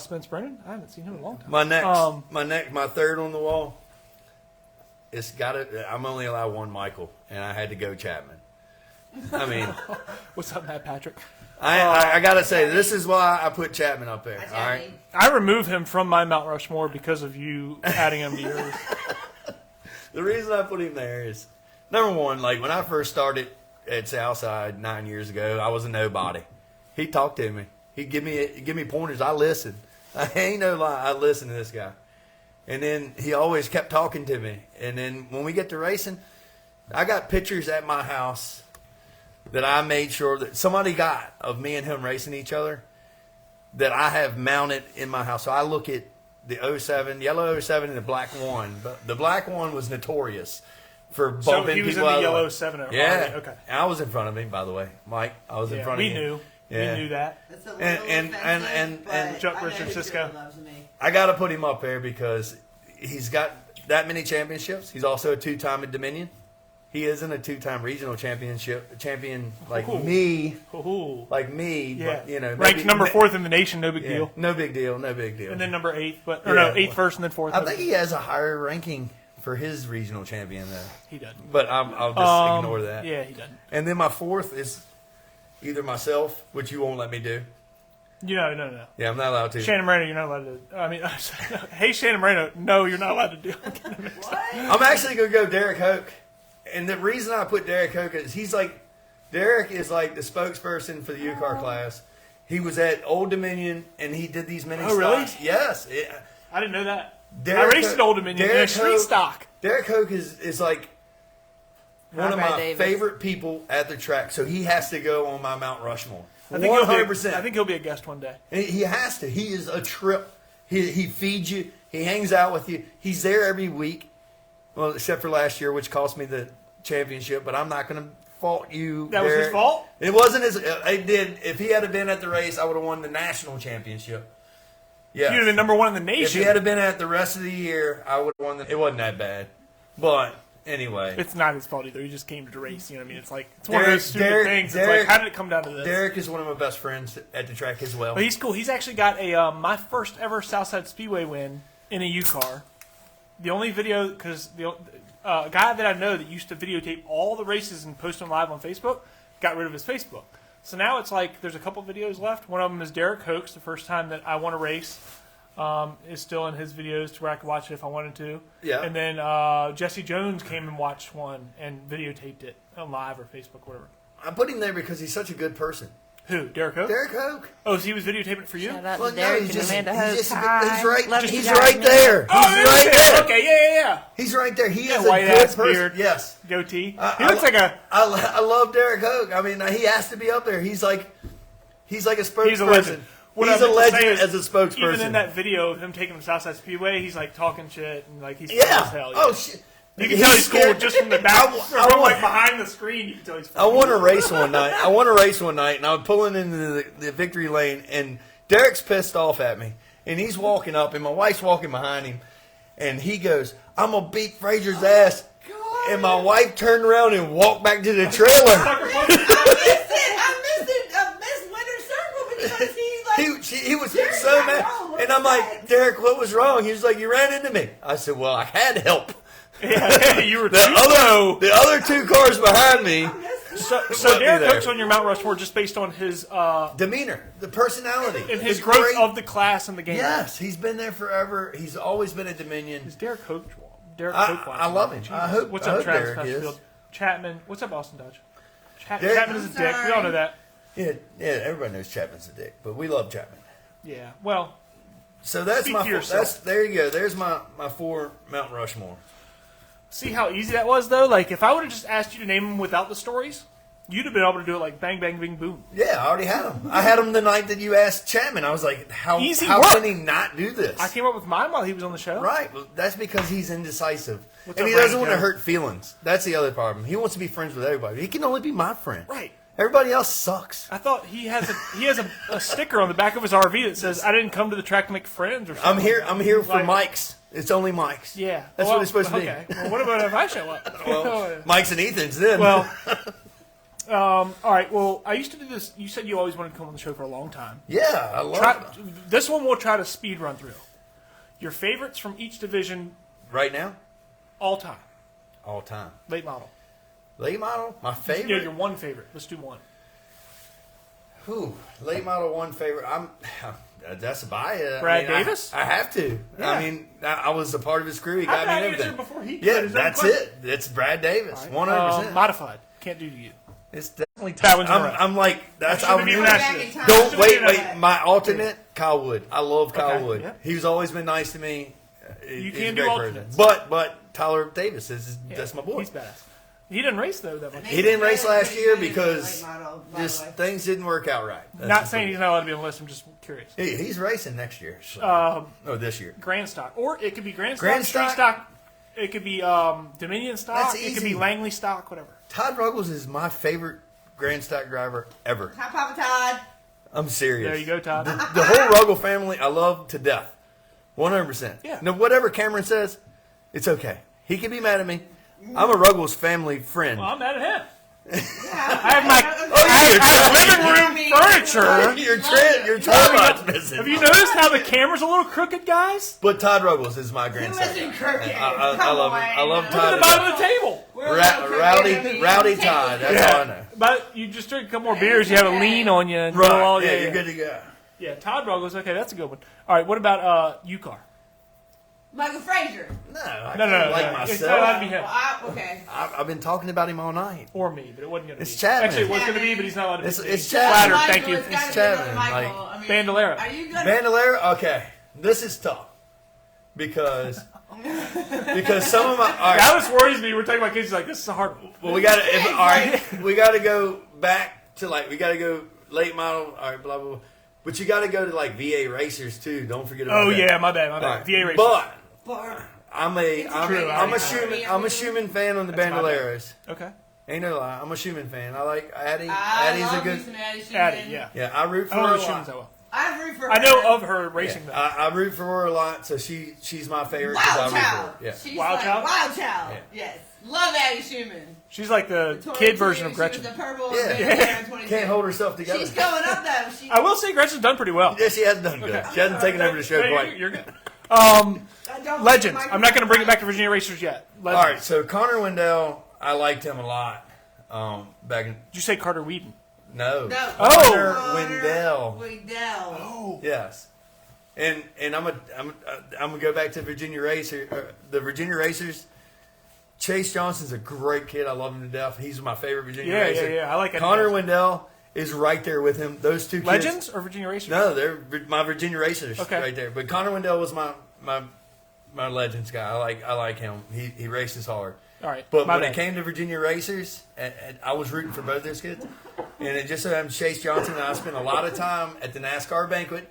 Spence Brennan? I haven't seen him in a long time. My third on the wall. It's got it. I'm only allowed one Michael, and I had to go Chapman. I mean, What's up, Matt Patrick? I gotta say, this is why I put Chapman up there. All right. I remove him from my Mount Rushmore because of you adding him to yours. The reason I put him there is, number one, like when I first started at Southside 9 years ago, I was a nobody. He talked to me. He'd give me pointers. I listened. I ain't no lie. I listened to this guy. And then he always kept talking to me. And then when we get to racing, I got pictures at my house that I made sure that somebody got of me and him racing each other that I have mounted in my house. So I look at the 07, yellow 07 and the black one. But the black one was notorious for bumping So he was in people the out of yellow way. 7 already. Yeah. Okay. And I was in front of him, by the way. Mike, I was in Yeah, front we of him. knew. Yeah. We knew that. It's a little And offensive, Chuck but I know Richard he Cisco. really loves me. I got to put him up there because he's got that many championships. He's also a two-time at Dominion. He isn't a two-time regional champion like Ooh. me. Ooh. Like me, Yeah. but, you know, Ranked maybe- number 4th in the nation, no big Yeah, deal. no big deal, no big deal. And then number 8th, but Yeah. no, 8th first and then 4th. I think he has a higher ranking for his regional champion though. he doesn't. But I'll just ignore that. Yeah, he doesn't. And then my fourth is either myself, which you won't let me do. No. Yeah, I'm not allowed to. Shannon Moreno, you're not allowed to. I mean, hey, Shannon Moreno, no, you're not allowed to do. I'm actually going to go Derek Hoke. And the reason I put Derek Hoke is Derek is like the spokesperson for the UCAR class. He was at Old Dominion and he did these mini Oh, really? stocks. Yes. I didn't know that. Derek I raced Hoke- at Old Dominion in a Derek street Hoke- stock. Derek Hoke is like one of Brad my Davis. favorite people at the track. So he has to go on my Mount Rushmore. I think he'll be. 100%. I think he'll be a guest one day. And he has to. He is a trip. He feeds you. He hangs out with you. He's there every week. Well, except for last year, which cost me the championship. But I'm not going to fault you. That was his Derek. fault? It wasn't his. It did. If he had been at the race, I would have won the national championship. Yeah. You'd have been number 1 in the nation. If he had been at the rest of the year, I would have won. It wasn't that bad. But anyway, It's not his fault either. He just came to race. You know what I mean? It's like it's one of those stupid things. It's like, how did it come down to this? Derek is one of my best friends at the track as well. But he's cool. He's actually got a my first ever Southside Speedway win in a UCAR. The only video, because the guy that I know that used to videotape all the races and post them live on Facebook got rid of his Facebook. So now it's like there's a couple videos left. One of them is Derek Hoke's, the first time that I won a race. Is still in his videos to where I could watch it if I wanted to. Yeah. And then Jesse Jones came and watched one and videotaped it on live or Facebook, whatever. I put him there because he's such a good person. Who? Derek Hoke? Derek Hoke. Oh, so he was videotaping it for you? Shout out Well, to no, Derek he's and just- Amanda he's Hoke. just a good- Hi. he's right- Love he's you guys, right man. there. Oh, He's there right he is. there. Okay, yeah. He's right there. He is a White good ass person. beard. Yes. Goatee. I He looks like a. I love Derek Hoke. I mean, he has to be up there. He's like a spokesperson. He's a legend. What I He's a meant to say legend is, as a spokesperson. Even in that video of him taking the Southside Speedway, he's like talking shit and like he's cool Yeah. as hell. Oh shit. You can tell he's cool scared. just from the back, I from want- like behind the screen. You can tell he's. I won a race one night. And I was pulling into the victory lane, and Derek's pissed off at me, and he's walking up, and my wife's walking behind him, and he goes, "I'm gonna beat Frayser's ass," and my wife turned around and walked back to the trailer. I missed Winter Circle because he like He was Derek's so not mad. wrong. And I'm like, Derek, what was wrong? He was like, you ran into me. I said, well, I had help. Yeah, you were The other 2 cars behind me. So Derek Cook's on your Mount Rushmore just based on his demeanor, the personality, and his the growth of the class and the game. Yes, he's been there forever. He's always been at Dominion. Is Derek Cook? I love him. I hope. What's I up, hope Travis Derek is. Cutchfield? Chapman. What's up, Austin Dodge? Derek- Chapman is a dick. We all know that. Yeah, everybody knows Chapman's a dick, but we love Chapman. Yeah. Well, So that's Speak my. for yourself. There you go. There's my 4 Mount Rushmore. see how easy that was, though? Like, if I would have just asked you to name them without the stories, you'd have been able to do it like bang, bang, bing, boom. Yeah, I already had him. I had him the night that you asked Chapman. I was like, how Easy how work. can he not do this? I came up with mine while he was on the show. Right. Well, that's because he's indecisive. What's And up, he doesn't Randy want to Joe? hurt feelings. That's the other problem. He wants to be friends with everybody. He can only be my friend. Right. Everybody else sucks. I thought he has a sticker on the back of his RV that says, "I didn't come to the track to make friends" or something. I'm here for Like- Mike's. It's only Mike's. Yeah. That's what it's supposed to be. Okay. Well, what about if I show up? Well, Mike's and Ethan's then. Well, all right. Well, I used to do this. You said you always wanted to come on the show for a long time. yeah, I love it. This one we'll try to speed run through. Your favorites from each division, Right now, all time, all time. late model. Late model, my favorite. Yeah, your one favorite. Let's do one. Whew, late model one favorite. That's a bias. Brad Davis? I have to. Yeah. I mean, I was a part of his crew. He How got did me I and answer everything. before he Yeah, could? Is that a that's question? it. It's Brad Davis. All right. 100%. Modified. Can't do to you. It's definitely. That one's in a row. I'm like that's. Should've I'm, even Back asked in you. time. don't Should've wait. been Wait. that. My alternate, Kyle Wood. I love Kyle Okay, Wood. yeah. He's always been nice to me. You He's can a do great alternates. person. But Tyler Davis Yeah, that's my boy. He's badass. He didn't race though that much. He didn't race last year Late because model, by the just way. things didn't work out right. That's Not the saying truth. he's not allowed to be on the list. I'm just curious. He's racing next year. So. This year. Grand stock, or it could be grand stock, Grand street stock. stock. It could be Dominion stock. That's It could be easy. Langley stock. Whatever. Todd Ruggles is my favorite Grand Stock driver ever. Hi, Papa Todd. I'm serious. There you go, Todd. The whole Ruggles family, I love to death. 100%. Yeah. Now, whatever Cameron says, it's okay. He can be mad at me. I'm a Ruggles family friend. Well, I'm mad at him. Yeah, I have my Oh, living room furniture. your tripod's missing. Have you noticed how the camera's a little crooked, guys? But Todd Ruggles is my Grand Who Stock isn't driver. crooked? I Come love him. on. I love Look at Todd. the bottom of the table. We're a little crooked. Rowdy Todd. That's all I know. But you just drink a couple more beers, you have a lean on you, and go all Right. Yeah, day. you're good to go. Yeah, Todd Ruggles. Okay, that's a good one. All right, what about UCAR? Michael Fraser. No, I No, can't like It's not allowed to myself. be him. Okay. I've been talking about him all night. Or me, but it wasn't going to be. It's Chapman. Actually, it was going to be, but he's not allowed to be. It's Flattered, Chapman. thank you. It's gotta It's be another Chapman, Michael. like- I mean, Bandolero. Are you good? Bandolero, okay. This is tough because some of my all right. That was worries me. We're talking about kids like this is a hard one. Well, we got to all right. We got to go back to we got to go late model. All right, blah blah blah. But you got to go to VA racers too. Don't forget about Oh that. yeah, my bad. All right. VA racing. But Bar- I'm true, a I Schumann. I'm a Schumann fan on the That's my bad. Bandoleros. Okay. Ain't no lie. I'm a Schumann fan. I like Addie. I Addie's a love good. me some Addie Schumann. Addie, yeah. Yeah, I root for I don't her know a the lot. Schumanns that well. I root for her. I know of her racing though. I root for her a lot, so she's my favorite. 'cause Wild I root Child. for her. Yeah. She's Wild like Child? Wild Child. Yeah. Yes. Love Addie Schumann. She's like the 22, kid version of she Gretchen. was the purple Yeah. and 22. Can't hold herself together. She's going up though. She, I will say Gretchen's done pretty well. Yeah, she has done good. Okay. She hasn't taken over the show Yeah, quite. you're good. I don't Legends. like I'm not going to bring it back to Virginia Racers yet. All Legends. right, so Connor Wendell, I liked him a lot. Back in Did you say Carter Whedon? no, No. Connor Connor Wendell. Wendell. Yes, and I'm gonna go back to Virginia Racer. The Virginia Racers. Chase Johnson's a great kid. I love him to death. He's my favorite Virginia Yeah, Racer. yeah. I like it. Connor Wendell is right there with him. Those two kids. Legends or Virginia Racers? No, they're my Virginia Racers Okay. right there. But Connor Wendell was my Legends guy. I like him. He races hard. All right. But my when bad. it came to Virginia Racers, and I was rooting for both those kids. And it just so happened Chase Johnson and I spent a lot of time at the NASCAR banquet.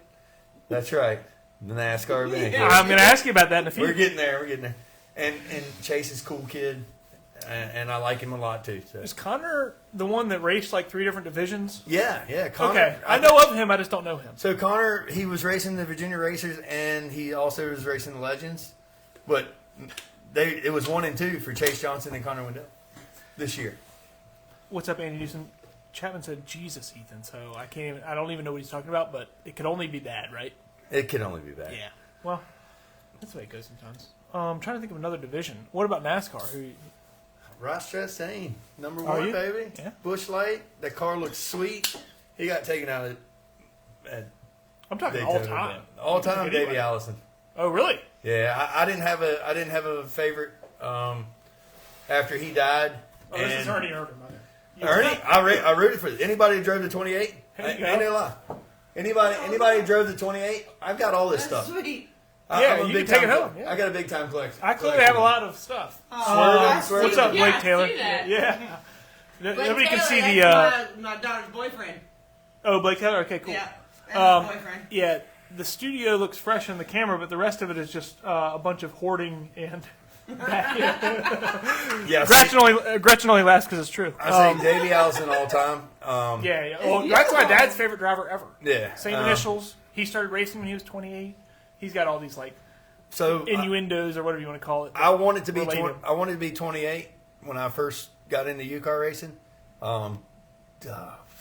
That's right, the NASCAR banquet. I'm going to ask you about that in a few. We're getting there. And Chase is a cool kid, and I like him a lot too. So. Is Connor the one that raced like 3 different divisions? Yeah, Connor. Okay. I know of him. I just don't know him. So Connor, he was racing the Virginia Racers, and he also was racing the Legends, but it was 1 and 2 for Chase Johnson and Connor Wendell this year. What's up, Andy Newsom? Chapman said, Jesus, Ethan. So I don't even know what he's talking about, but it could only be bad, right? It can only be bad. Yeah. Well, that's the way it goes sometimes. I'm trying to think of another division. What about NASCAR? Ross Chastain, number Are one, you? baby. Yeah. Busch Light. That car looks sweet. He got taken out at I'm talking Daytona. all time. All time, Anybody. Davey Allison. Oh, really? Yeah, I didn't have a favorite after he died. Oh, this is And Ernie Irvin. Ernie, I rooted for anybody who drove the 28. There you go. Ain't no lie. Anybody who drove the 28. I've got all this That's stuff. sweet. Yeah, I'm a you big can take time it home, collector. yeah. I got a big time collection. I clearly have a lot of stuff. Swerve. What's up, Yeah, Blake I Taylor? see that. Yeah. Blake Nobody can Taylor, see the. that's my daughter's boyfriend. Oh, Blake Taylor. Okay, cool. Yeah, that's my boyfriend. Yeah, the studio looks fresh on the camera, but the rest of it is just a bunch of hoarding and. Yeah, Gretchen only laughs because it's true. I say Davey Allison all time. Yeah. Well, that's my dad's favorite driver ever. Yeah. Same initials. He started racing when he was 28. He's got all these like So innuendos or whatever you want to call it. I wanted to be relate him. I wanted to be 28 when I first got into UCAR racing.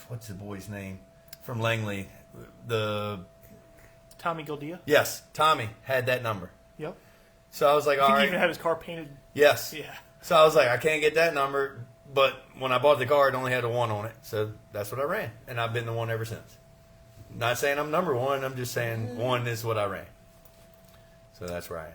What's the boy's name from Langley? Tommy Gildea. Yes, Tommy had that number. Yep. So I was like, I all think he right, even had his car painted. yes. Yeah. So I was like, I can't get that number. But when I bought the car, it only had a 1 on it. So that's what I ran, and I've been the 1 ever since. Not saying I'm number 1. I'm just saying 1 is what I ran. So that's where I am.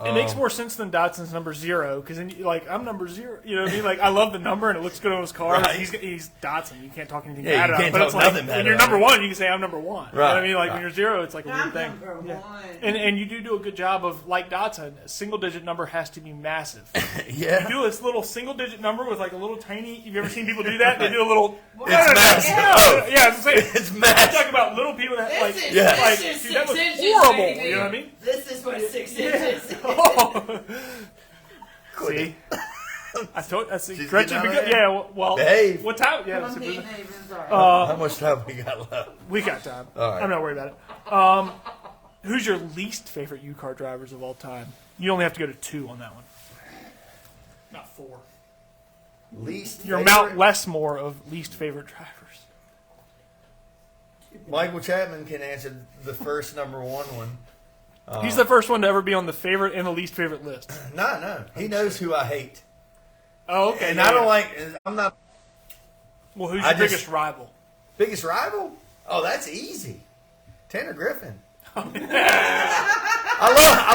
It makes more sense than Dotson's number 0 because then, like, I'm number 0. You know what I mean? Like, I love the number and it looks good on his car. Right. He's Dotson. You can't talk anything Yeah, bad you about can't it. But talk it's like, nothing bad when you're about number it. 1, you can say I'm number 1. You know what I Right, mean? Like, right. when you're 0, it's like a weird I'm thing. number Yeah. one. And you do a good job of, like Dotson, a single-digit number has to be massive. Yeah. You do this little single-digit number with, like, a little tiny... You've ever seen people do that? They do a little... It's massive. Oh. Yeah, I was saying. It's I'm massive. talking about little people that, like... This is, Yeah. Like, this is dude, that 6 was inches, horrible. baby. You know what I mean? This is what 6 inches. Oh. See? I told. I see. She's Gretchen. getting out of Yeah. there. Well. Behave. What time? Yeah. I'm so being we- even sorry. How much time we got left? we got time. All right. I'm not worried about it. Who's your least favorite UCAR drivers of all time? You only have to go to 2 on that one. Not 4. Least Your favorite? Mount Westmore of least favorite drivers. Michael Chapman can answer the first number 1 one. He's the first one to ever be on the favorite and the least favorite list. No. He knows who I hate. Oh, okay. And yeah, I don't yeah. like, I'm not Well, who's I your just- biggest rival? biggest rival. Oh, that's easy. Tanner Griffin. I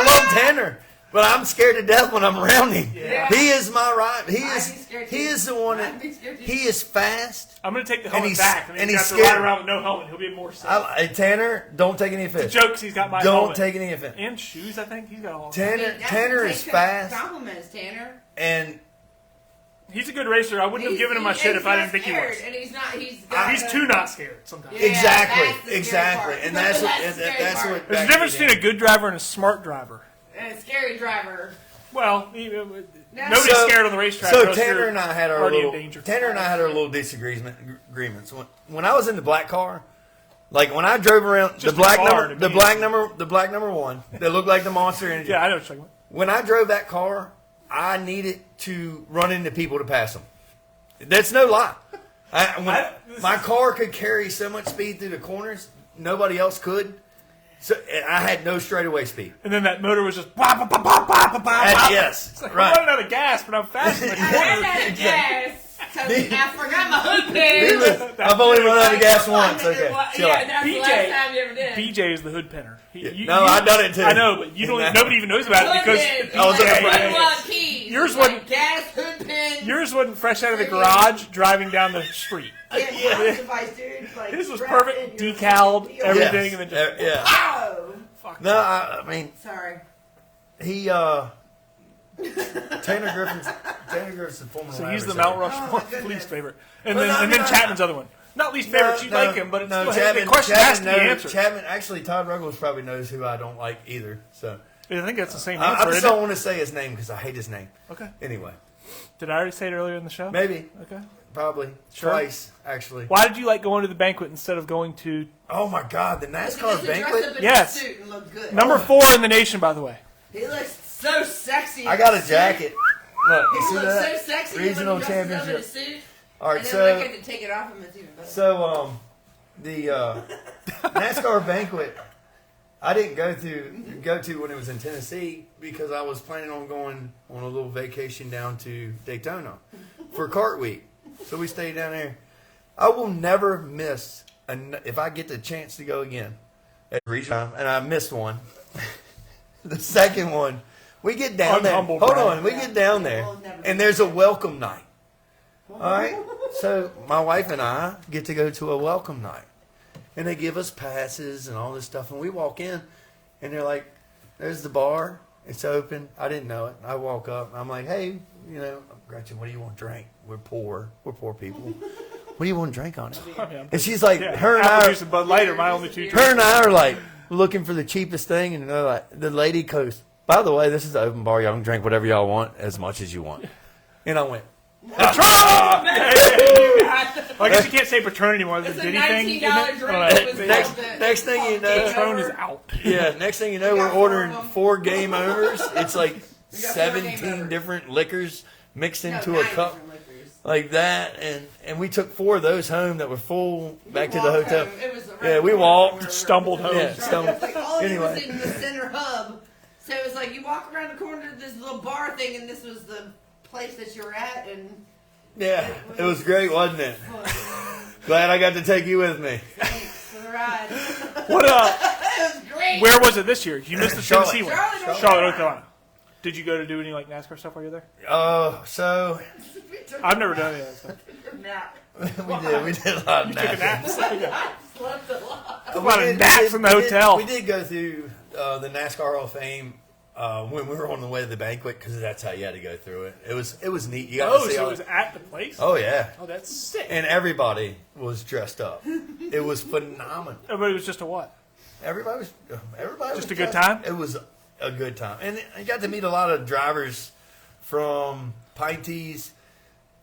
love Tanner, but I'm scared to death when I'm around him. Yeah. He is my rival. I'd be scared He too. is the one I'd that be scared too. he is fast. I'm going to take the And helmet he's- back, and then and he's he's got to ride scared. around with no helmet. He'll be more safe. Tanner, don't take any offense. Jokes. He's got my Don't helmet. take any offense. And shoes, I think. He's got all. Tanner That's Tanner what is takes fast, Compliments, Tanner. and He's a good racer. I wouldn't have given him my shit if I didn't think he was. And he's not. He's He's too not scared sometimes. Yeah, exactly, that's the scary exactly, part. and that's what That's the scary that's part. what. There's a back difference me between a down. good driver and a smart driver. And a scary driver. Well, nobody's So- scared on the racetrack. So unless Tanner you're and I had our already in little danger. Tanner and I had our little disagreements. When I was in the black car, like when I drove around Just the black the car number, to the me. black number 1 that looked like the Monster Energy. Yeah, I know what you're talking about. When I drove that car, I needed to run into people to pass them. That's no lie. My car could carry so much speed through the corners, nobody else could. So I had no straightaway speed. And then that motor was just bop, bop, bop, bop, bop, bop, bop. Yes, It's like, I'm right. running out of gas, but I'm fast in the I corner. ran out of gas. So I forgot my hood pin. I've only run out of gas once. Okay, chill Yeah, out. that's the BJ last time you ever did. BJ is the hood pinner. I've done it too. I know, but you don't. Nobody even knows about it because I was on the Like, front. unlock keys. Yours Like wasn't- gas, hood pin. yours wasn't fresh out of the garage driving down the street. Yeah, device, dude. Like, His was wrapped perfect, in your decaled, deal. everything, Yes. and then just Yeah. Oh, fuck. No, I mean sorry. he Tanner Griffin's a former. So he's the adversary. Mount Oh, Rushmore my goodness. least favorite, and Well, then no, and then no, Chapman's other one. Not least favorite. You like him, but it's still, the question has to be answered. Chapman, actually, Todd Ruggles probably knows who I don't like either. So I think that's the same I answer. just isn't don't want to say his name because I hate his name. it? Okay. Anyway, Did I already say it earlier in the show? maybe, Okay. probably Sure. twice actually. Why did you like going to the banquet instead of going to Oh my God, the Because NASCAR he dressed up banquet! in Yes. a suit and looked good. number 4 in the nation, by the way? He looks so sexy. I got a jacket. Look, He you see looks that? so sexy Regional when he dresses up in a championship. suit. All right, And then so when I get to take it off him, it's even better. So, the NASCAR banquet, I didn't go to when it was in Tennessee because I was planning on going on a little vacation down to Daytona for Kart Week. So we stayed down there. I will never miss if I get the chance to go again every time, and I missed one. The second one, we get down there. Unhumble Hold brag. on, we get down there, and there's a welcome night. All right, so my wife and I get to go to a welcome night, and they give us passes and all this stuff, and we walk in, and they're like, "There's the bar. It's open." I didn't know it. I walk up, and I'm like, "Hey, Gretchen, what do you want to drink? We're poor. We're poor people. What do you want to drink on it?" And she's like, her and Apple I, juice and Bud Light are my only two drinks. her and I are like looking for the cheapest thing, and they're like, the lady goes, "By the way, this is the open bar. Y'all can drink whatever y'all want, as much as you want." And I went, Well, I guess you can't say Patron anymore. It's It's a a Diddy thing. $19 isn't it? drink. Alright. It was next thing you know, Patron is out. yeah, next thing you know, We we're got 4 ordering of 'em. 4 game owners. It's like We got 4 game 17 owners. different liquors mixed No, into 9 a cup different liquors. like that, and we took 4 of those home that were full back to the Walked hotel. home. It was Yeah, we walked, stumbled home. Yeah, stumbled. It's like all of it was Anyway. in the center hub. So it was like you walk around the corner to this little bar thing, and this was the place that you were at, and Yeah, it was great, wasn't it? Glad I got to take you with me. thanks for the ride. What It was great. Where was it this year? You missed the Charlotte. Tennessee one. Charlotte, North Carolina. Did you go to do any like NASCAR stuff while you were there? So I've never done any of that stuff. Nap. we did a lot of Took a napping. nap. I slept a lot. A lot of naps in the hotel. We did go through the NASCAR Hall of Fame when we were on the way to the banquet because that's how you had to go through it. It was neat. You got Oh, to see so all it was at the place? Oh yeah, Oh, that's sick. and everybody was dressed up. It was phenomenal. But it was just a what? Everybody was Just was a good dressed- time? It was a good time, and I got to meet a lot of drivers from Pinty's,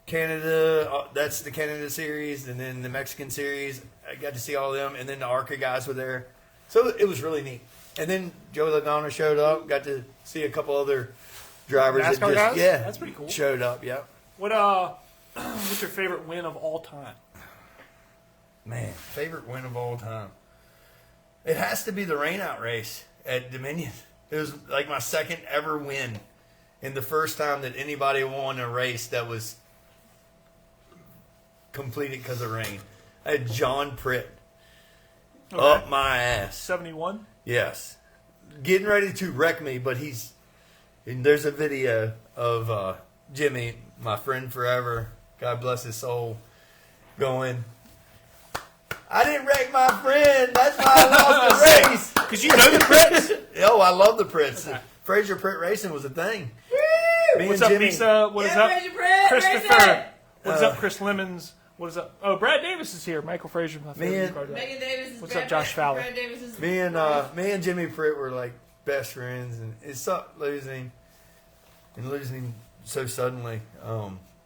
Canada. That's the Canada series, and then the Mexican series. I got to see all of them, and then the ARCA guys were there, so it was really neat. And then Joey Logano showed up. Got to see a couple other drivers that NASCAR guys? yeah, That's pretty cool. Showed up, yeah. What's your favorite win of all time? Man, favorite win of all time. It has to be the rainout race at Dominion. It was like my second ever win, and the first time that anybody won a race that was completed because of rain. I had John Pritt up my ass. 71? Yes, getting ready to wreck me, but and there's a video of Jimmy, my friend forever, God bless his soul, going, "I didn't wreck my friend. That's why I lost the race." Because you know the Pritts? Oh, I love the Pritts. Frayser Pritt racing was a thing. Me What's and up, Jimmy- Lisa? What is Yeah, up, raise your bread, raise Christopher? it. What's up, Chris Lemons? What is up? Oh, Brad Davis is here. Michael Frazier, my favorite Man. car driver. Megan Davis is What's Brad up, Josh Fowler? Brad Davis is Me and Jimmy Pritt were like best friends, and it sucked losing so suddenly.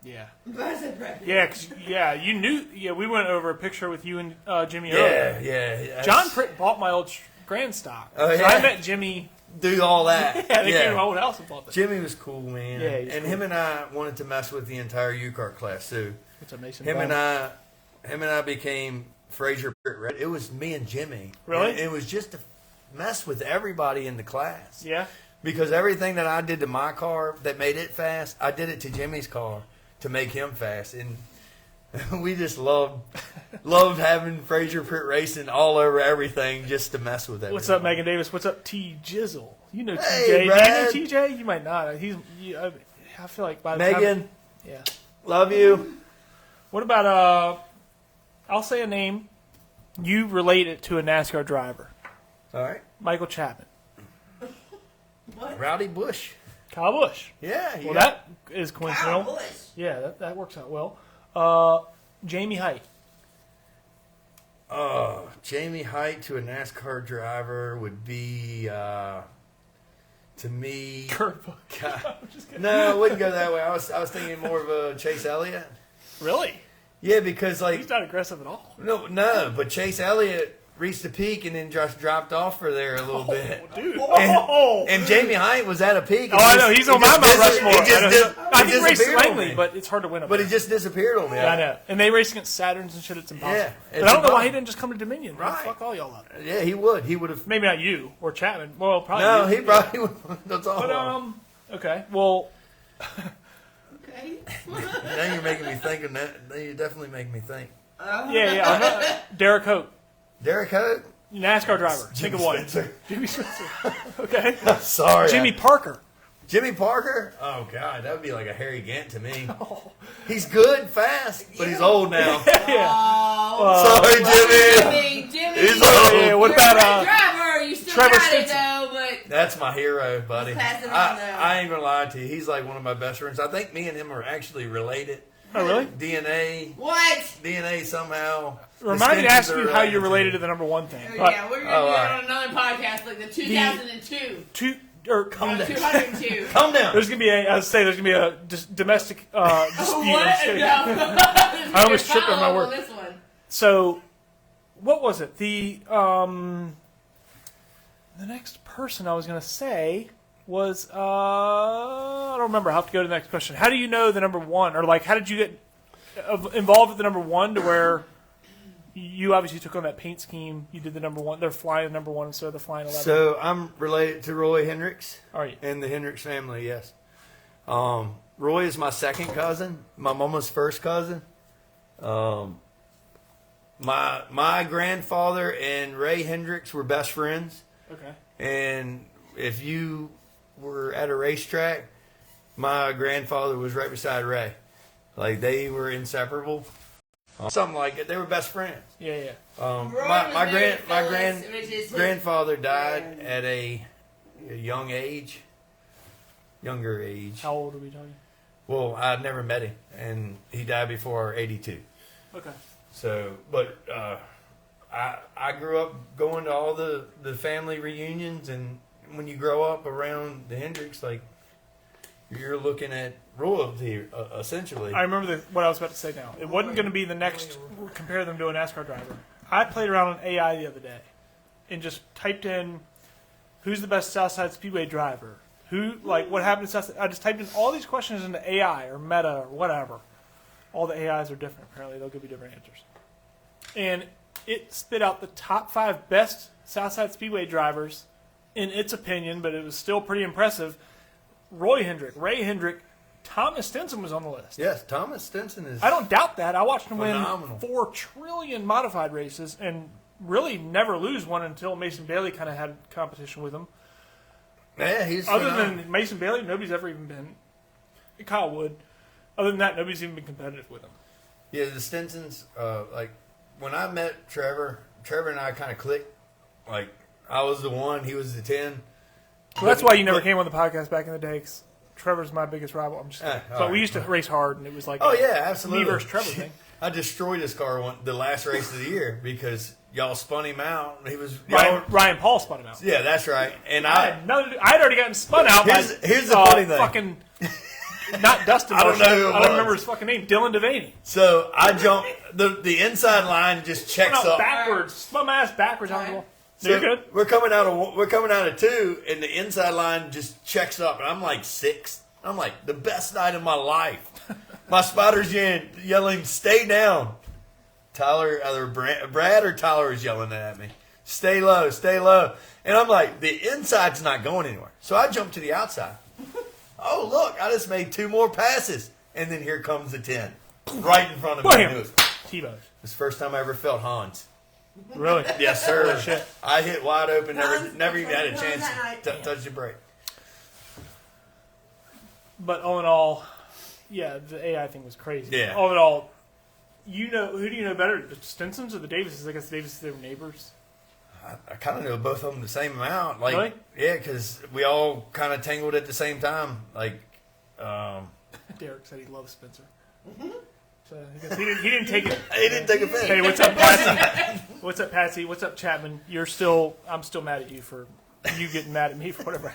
Yeah. I said Brad Davis. Yeah, 'cause you knew. Yeah, we went over a picture with you and Jimmy Yeah, earlier. yeah. John Pritt bought my old grand stock. Oh, So yeah? I met Jimmy. do all that. Yeah, they came to my old house and bought that. Jimmy was cool, man. Yeah, he's and cool. him and I wanted to mess with the entire UCAR class too. What's up, Mason? Him and I became Frayser Pritt. It was me and Jimmy. Really? And it was just to mess with everybody in the class. Yeah. Because everything that I did to my car that made it fast, I did it to Jimmy's car to make him fast. And we just loved having Frayser Pritt racing all over everything just to mess with everything. What's up, Megan Davis? What's up, T Jizzle? You know Hey, TJ. Brad. Do you know TJ? You might not. I feel like by the time. Megan, Yeah. love you. What about I'll say a name. You relate it to a NASCAR driver. All right. Michael Chapman. What? Rowdy Bush. Kyle Busch. Yeah. Well, that is coincidental. Wow, boys. Yeah, that works out well. Jamie Height. Jamie Height to a NASCAR driver would be, to me. Kurt Busch. God. I'm just kidding. No, I wouldn't go that way. I was thinking more of a Chase Elliott. Really? Yeah, because like He's not aggressive at all. no, but Chase Elliott reached the peak and then just dropped off for there a little bit. Dude. And Jamie Hyatt was at a peak. Oh, I know. He's on my Mount Rushmore. I didn't race disappeared on Langley, me. but it's hard to win up But there. he just disappeared on me. Yeah, I know. And they race against Saturns and shit. It's impossible. Yeah, but it's I don't know why he impossible. didn't just come to Dominion. Man. Right. Fuck all y'all up. Yeah, he would. He would have. Maybe not you or Chapman. Well, probably No, you. he probably would. That's all. But, okay. Well, Okay. Now you're making me think of that. Now you definitely make me think. yeah. I'm not, Derek Hope, Derek Hope? NASCAR driver. Think of one. Spencer. Jimmy Spencer. Okay. Sorry. Jimmy Parker. Jimmy Parker? Oh, God. That would be like a Harry Gant to me. He's good, fast, but he's old now. Yeah. Oh, Sorry, Jimmy. Jimmy. He's old. Yeah, what You're about a great driver. You still Trevor got it Stinson? though, but That's my hero, buddy. Pass it on, though. I ain't going to lie to you. He's like one of my best friends. I think me and him are actually related. Oh, really? what? DNA somehow. Remind me to ask you how you're related to the. the number one thing. Oh, But yeah, we're gonna Oh, do all that right. on another podcast, like the 2002. Calm down. 202. Calm down. there's gonna be there's gonna be a domestic dispute. I'm just What? kidding. No. I almost tripped on my word. This one. So, what was it? The next person I was gonna say was I don't remember. I'll have to go to the next question. How do you know the number one, or like how did you get involved with the number one to where you obviously took on that paint scheme? You did the number one. They're flying the number one instead of the flying 11. So I'm related to Roy Hendricks Are you? and the Hendricks family, yes. Roy is my second cousin, my mama's first cousin. My grandfather and Ray Hendricks were best friends. Okay. And if you were at a racetrack, my grandfather was right beside Ray. Like, they were inseparable. Something like it. They were best friends. Yeah. My Roy was married to Phyllis, grand which is his grandfather died grand- at a young age, younger age. How old are we talking? Well, I'd never met him, and he died before 82. Okay. So, but I grew up going to all the family reunions, and when you grow up around the Hendricks, like, you're looking at royalty, essentially. I remember what I was about to say now. It wasn't going to be the next, compare them to a NASCAR driver. I played around on AI the other day and just typed in, who's the best Southside Speedway driver? What happened to Southside? I just typed in all these questions into AI or Meta or whatever. All the AIs are different, apparently. They'll give you different answers. And it spit out the top 5 best Southside Speedway drivers, in its opinion, but it was still pretty impressive. Roy Hendrick, Ray Hendrick, Thomas Stinson was on the list. Yes, Thomas Stinson is. I don't doubt that. I watched him Phenomenal. win 4 trillion modified races and really never lose one until Mason Bailey kind of had competition with him. Yeah, he's Other phenomenal. than Mason Bailey, nobody's ever even been. Kyle Wood. Other than that, nobody's even been competitive with him. Yeah, the Stinsons, like, when I met Trevor and I kind of clicked. Like, I was the 1, he was the 10. Well, that's why you never came on the podcast back in the day. 'Cause Trevor's my biggest rival. I'm just kidding. all But right. we used to race hard, and it was like Oh, a yeah, absolutely. me versus Trevor thing. I destroyed his car the last race of the year because y'all spun him out. He was Ryan Paul spun him out. Yeah, that's right. And I'd already gotten spun out Here's the by funny thing. fucking not Dustin. I don't know who it I don't was. remember his fucking name. Dylan Devaney. So I jumped the inside line just checks Spun out up. backwards. Spun my ass backwards on the wall. So You're good. We're coming out of 2, and the inside line just checks up, and I'm like 6th. I'm like, the best night of my life. My spotter's yelling, "Stay down." Tyler, either Brad or Tyler is yelling at me, "Stay low, stay low." And I'm like, the inside's not going anywhere. So I jump to the outside. Oh, look, I just made 2 more passes. And then here comes the 10. Right in front of me. Bam. It was T-Bone. the first time I ever felt Hans. Really? Yes, sir. Holy shit. I hit wide open, Hans, never even had a Hans chance that night. to touch the brake. But all in all, yeah, the AI thing was crazy. Yeah. All in all, who do you know better, the Stinsons or the Davises? I guess the Davises, they were neighbors. I kind of know both of them the same amount. Like, Really? yeah, because we all kind of tangled at the same time. Like, Derek said he loves Spencer. So I guess he didn't take it. he didn't take offense. Hey, what's up, Patsy? What's up, Patsy? What's up, Chapman? I'm still mad at you for you getting mad at me for whatever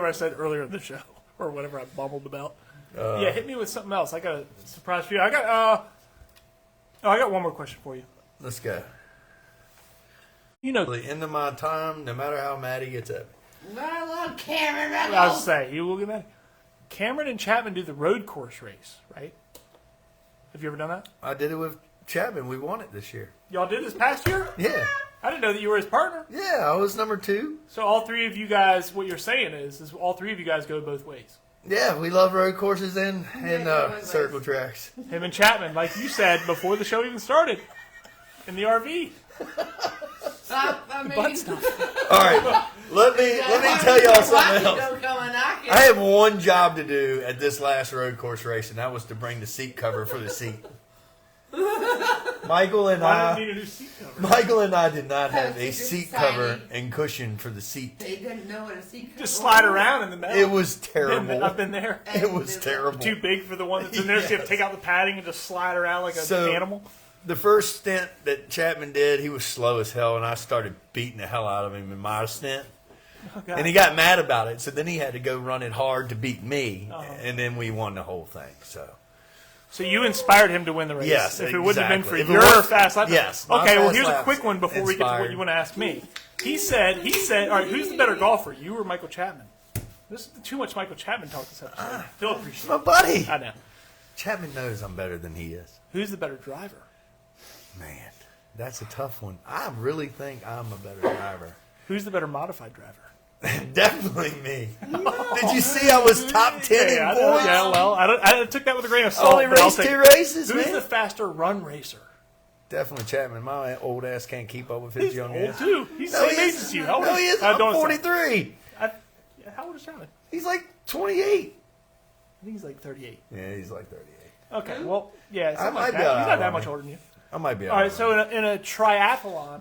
I said earlier in the show or whatever I bumbled about. Yeah, hit me with something else. I got a surprise for you. I got one more question for you. Let's go. You know, The end of my time, no matter how mad he gets at me. I love Cameron I was Reynolds. to say, he will get mad. Cameron and Chapman do the road course race, right? Have you ever done that? I did it with Chapman. We won it this year. Y'all did this past year? Yeah. I didn't know that you were his partner. Yeah, I was number 2. So all three of you guys, what you're saying is all three of you guys go both ways. Yeah, we love road courses and circle tracks. Him and Chapman, like you said before the show even started, in the RV. I mean, Butt stuff. All right, let me tell y'all something else. Don't come and knock it. I have one job to do at this last road course race, and that was to bring the seat cover for the seat. Michael and Why didn't I, need a new seat cover? Michael and I did not have a It's seat tiny. cover and cushion for the seat. They didn't know what a secret Just slide around in the middle. It was terrible. I've been there. It was terrible. Too big for the one that's in there, so you have to take out the padding and just slide around like an animal. The first stint that Chapman did, he was slow as hell, and I started beating the hell out of him in my stint. Okay. And he got mad about it, so then he had to go run it hard to beat me, and then we won the whole thing. So you inspired him to win the race. Yes, If it wouldn't have been for exactly. your If it was- fast lap. yes, my Okay, well fast here's a laps quick one before we get to what inspired. you want to ask me. He said, all right, who's the better golfer, you or Michael Chapman? This is too much Michael Chapman talk this episode. Phil appreciate My it. buddy. I know. Chapman knows I'm better than he is. Who's the better driver? Man, that's a tough one. I really think I'm a better driver. Who's the better modified driver? Definitely me. Did you see I was top 10 Yeah, I in know. points? Yeah, well, I took that with a grain of salt. Only but I'll raced take 2 it. races, Who's man. the faster run racer? Definitely Chapman. My old ass can't keep up with his He's young old ass. too. He's No, the same he age is. as you. How old No, is he is. I I'm don't know. 43. How old is Chapman? He's like 28. I think he's like 38. Yeah, he's like 38. Okay, well, yeah, I something might like be that. out He's not on that me. much older than you. I might be. All right, so in a triathlon,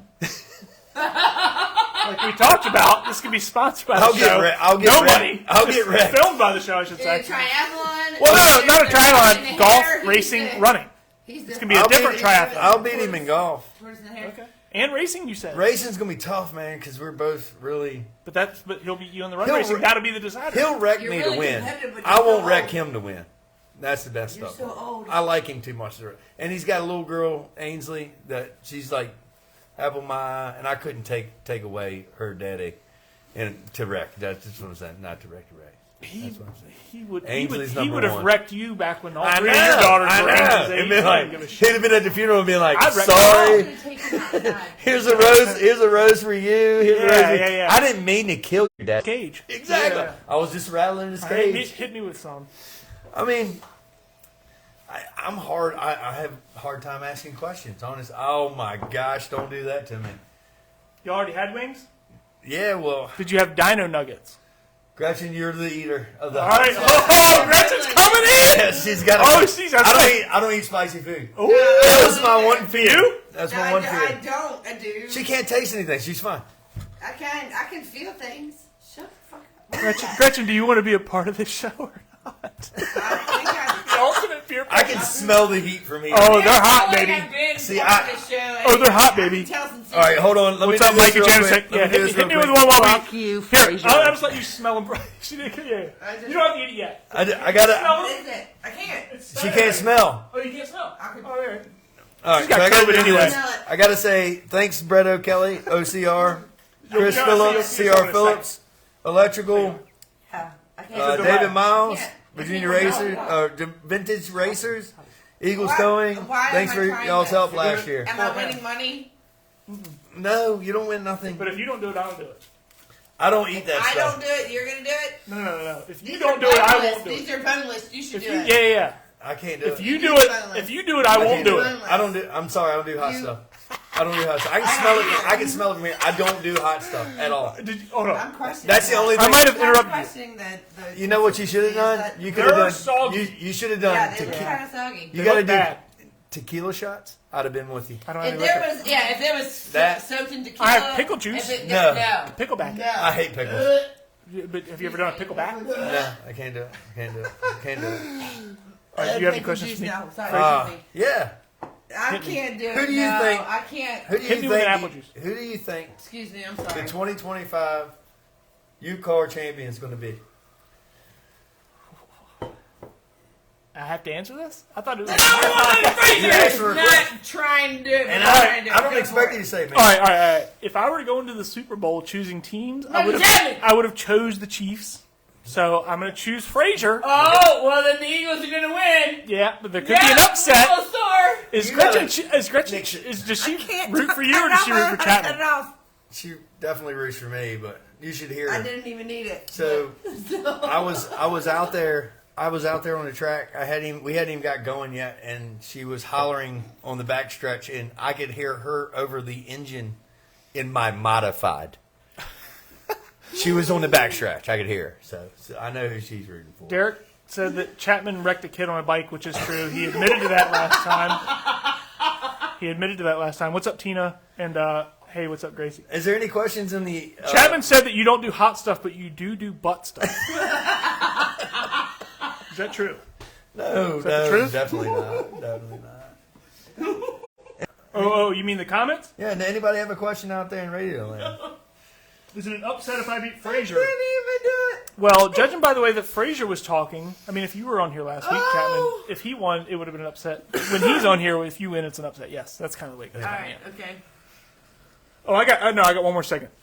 like we talked about, this could be sponsored by the I'll show. I'll get no ready. money. I'll get ready. Filmed by the show, I should In say. a triathlon. Well, no, not a in triathlon. the Golf, hair, racing, running. It's gonna be a different triathlon. I'll beat him in golf. Towards the hair. Okay. And racing, you said. Racing's gonna be tough, man, because we're both really. But he'll beat you on the run He'll racing. wreck- Got to be the decider. He'll wreck You're me really to win. competitive, but I you're won't so wreck old. him to win. That's the best You're stuff. so old. I like him too much. And he's got a little girl, Ainsley, that she's like apple my, and I couldn't take away her daddy and to wreck. That's just what I'm saying. Not to wreck the race. That's what I'm saying. Ainsley's He number would have one. wrecked you back when all I three know. of your daughters I were know. Angels' It'd age. been I like, don't give a he'd shit. have been at the funeral and been like, I'd wreck sorry. I'm gonna take him outside. Here's a rose. Here's a rose for you. Here's a rose for you. Yeah. I didn't mean to kill your dad. Cage. Exactly. Yeah. I was just rattling his Hit cage. me with some. I mean, I'm hard. I have a hard time asking questions. Honest. Oh my gosh! Don't do that to me. You already had wings? Yeah. Well, Did you have dino nuggets? Gretchen, you're the eater of the. All right. Oh, Gretchen's coming in. Yeah, she's got. Oh, she's. I don't eat spicy food. Ooh. That was my one fear. You? That's No, my one I fear. don't. I do. She can't taste anything. She's fine. I can feel things. Shut the fuck up. Gretchen, do you want to be a part of this show or not? I think The ultimate fear. I can smell the heat from here. Oh, they're hot, I baby. have been See, part of this show. Oh, they're hot, baby. Tell some All right, hold on. Let What's me up, do this Mikey real Jameson? quick. Let Yeah, me do this hit me real with quick. one while we. Fuck you, Here, Frayser. I'll just let you smell them. She didn't. Yeah. You don't have to eat it yet. I What gotta. is it? I can't. She can't smell. Oh, you can't smell. I could- Oh, yeah. All right, She's got so I gotta COVID do anyway. this. I gotta say thanks, Brett O'Kelly, OCR, Chris You'll Phillips, see someone in CR a Phillips, Electrical, Yeah, I can't. David Miles, Yeah. Virginia I can't Racers, know. Vintage Racers, Eagles Why- Towing. why Thanks am I for trying y'all's this? help last year. Am I winning money? No, you don't win nothing. But if you don't do it, I'll do it. I don't eat that I stuff. don't do it. You're gonna do it. No. If you These don't are do it, I boneless. won't do These it. are boneless. You should If do you, it. yeah. I can't do If it. you You do do it, boneless. if you do it, I won't can't do it. it. I don't do. I'm sorry, I don't do hot You- stuff. I don't do hot stuff. I can smell it. I can smell it from here. I don't do hot stuff at all. Did you, hold on. I'm questioning. That's the that. only I thing. might have I'm interrupted you. questioning that. You know what you should have done? You could have They're done. soggy. You should have done Yeah, they were tequila. kind of soggy. You They got to look do bad. tequila shots. I'd have been with you. I don't have If any there liquor. was, if it was That- soaked in tequila, I have pickle juice. if it- No. no, Pickleback. no. I hate pickles. But have you ever done a pickleback? No, I can't do it. Can't do it. Can't do it. All right, do you have any Pickle questions juice for me? now. Sorry, Yeah. I can't do it. Who do you no, think- I can't. Who do you Hit me with think? an apple juice. Who do you think Excuse me. I'm the sorry. 2025 UCAR champion is going to be? I have to answer this? I thought it was. You asked for a question. Not trying to do it. And trying to I don't go expect for you it. to say, man. All right. If I were to go into the Super Bowl choosing teams, I would have chose the Chiefs. So I'm going to choose Frayser. Oh, well, then the Eagles are going to win. Yeah, but there could be an upset. Is You Gretchen? gotta- Does she Can't root for you or cut does she it root off. for I cut it Chapman? off. She definitely roots for me, but you should hear I her. didn't even need it. So I was out there. I was out there on the track. We hadn't even got going yet, and she was hollering on the backstretch, and I could hear her over the engine in my modified. She was on the backstretch. I could hear her, so I know who she's rooting for. Derek said that Chapman wrecked a kid on a bike, which is true. He admitted to that last time. What's up, Tina? And hey, what's up, Gracie? Is there any questions in the? Chapman said that you don't do hot stuff, but you do butt stuff. Is that true? No, that the truth? definitely not. Definitely not. Oh, you mean the comments? Yeah. Does anybody have a question out there in radio land? Is it an upset if I beat Frayser? Couldn't even do it. Well, judging by the way that Frayser was talking, I mean, if you were on here last week, Chapman, if he won, it would have been an upset. When he's on here, if you win, it's an upset. Yes, that's kind of the way it goes. All right, okay. Oh, I got one more segment.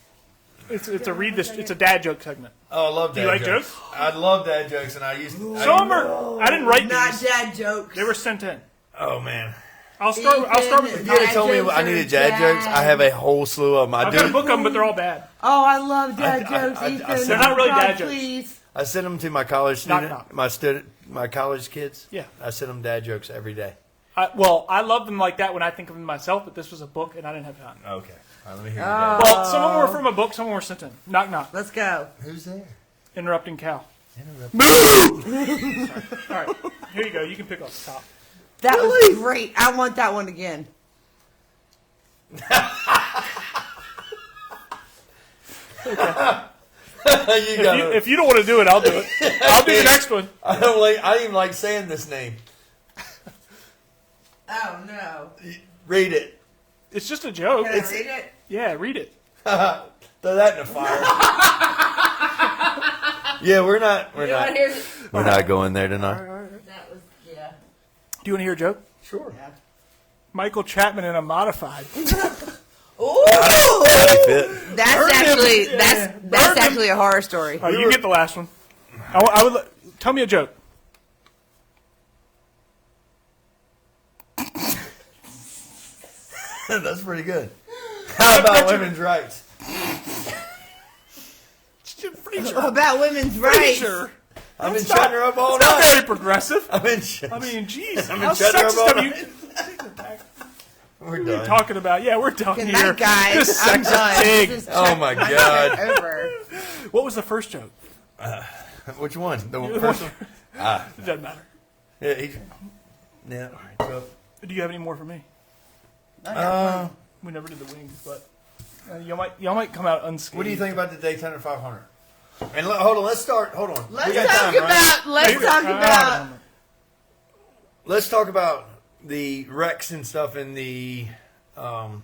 It's a dad joke segment. Oh, I love dad Do you like jokes. I love dad jokes, and I used to. Some are. I didn't write Not these. dad jokes. They were sent in. Oh man. I'll start with If you had told me I needed dad jokes, I have a whole slew of them. I've got a book of them, but they're all bad. Oh, I love dad jokes, Ethan. They're not really God, dad jokes. please. I send them to my college Knock, student, my college kids. Yeah. I send them dad jokes every day. I love them like that when I think of them myself, but this was a book and I didn't have time. Okay. All right, let me hear your dad. Well, some of them were from a book, some of them were sent in. Knock, knock. Let's go. Who's there? Interrupting Cal. Move! All right, here you go. You can pick up the top. That was great. I want that one again. If you don't want to do it, I'll do it. I'll do the next one. I don't even like saying this name. Oh, no. Read it. It's just a joke. Can I read it? Yeah, read it. Throw that in the fire. Yeah, we're not going there tonight. That was, yeah. Do you want to hear a joke? Sure. Yeah. Michael Chapman in a modified. Ooh! Fit. That's actually a horror story. Oh, you get the last one. I would tell me a joke. That's pretty good. How about women's rights? Frayser. About women's rights. Frayser. I've been shutting her up all It's not night. very progressive. I mean, Jeez. I've How been shutting her up sexist all of you. night. We're What are you done. talking about? Yeah, we're done Good here. night, guys. This I'm sexist done. pig. This is Oh my God. over. What was the first joke? Which one? The The first one- one? It doesn't matter. Yeah. Yeah. So, Do you have any more for me? uh, We never did the wings, but y'all might come out unscathed. what do you think about the Daytona 500? And hold on, let's start. Hold on. Let's We got talk time, right? about. Let's talk about. Let's talk about the wrecks and stuff in the ARCA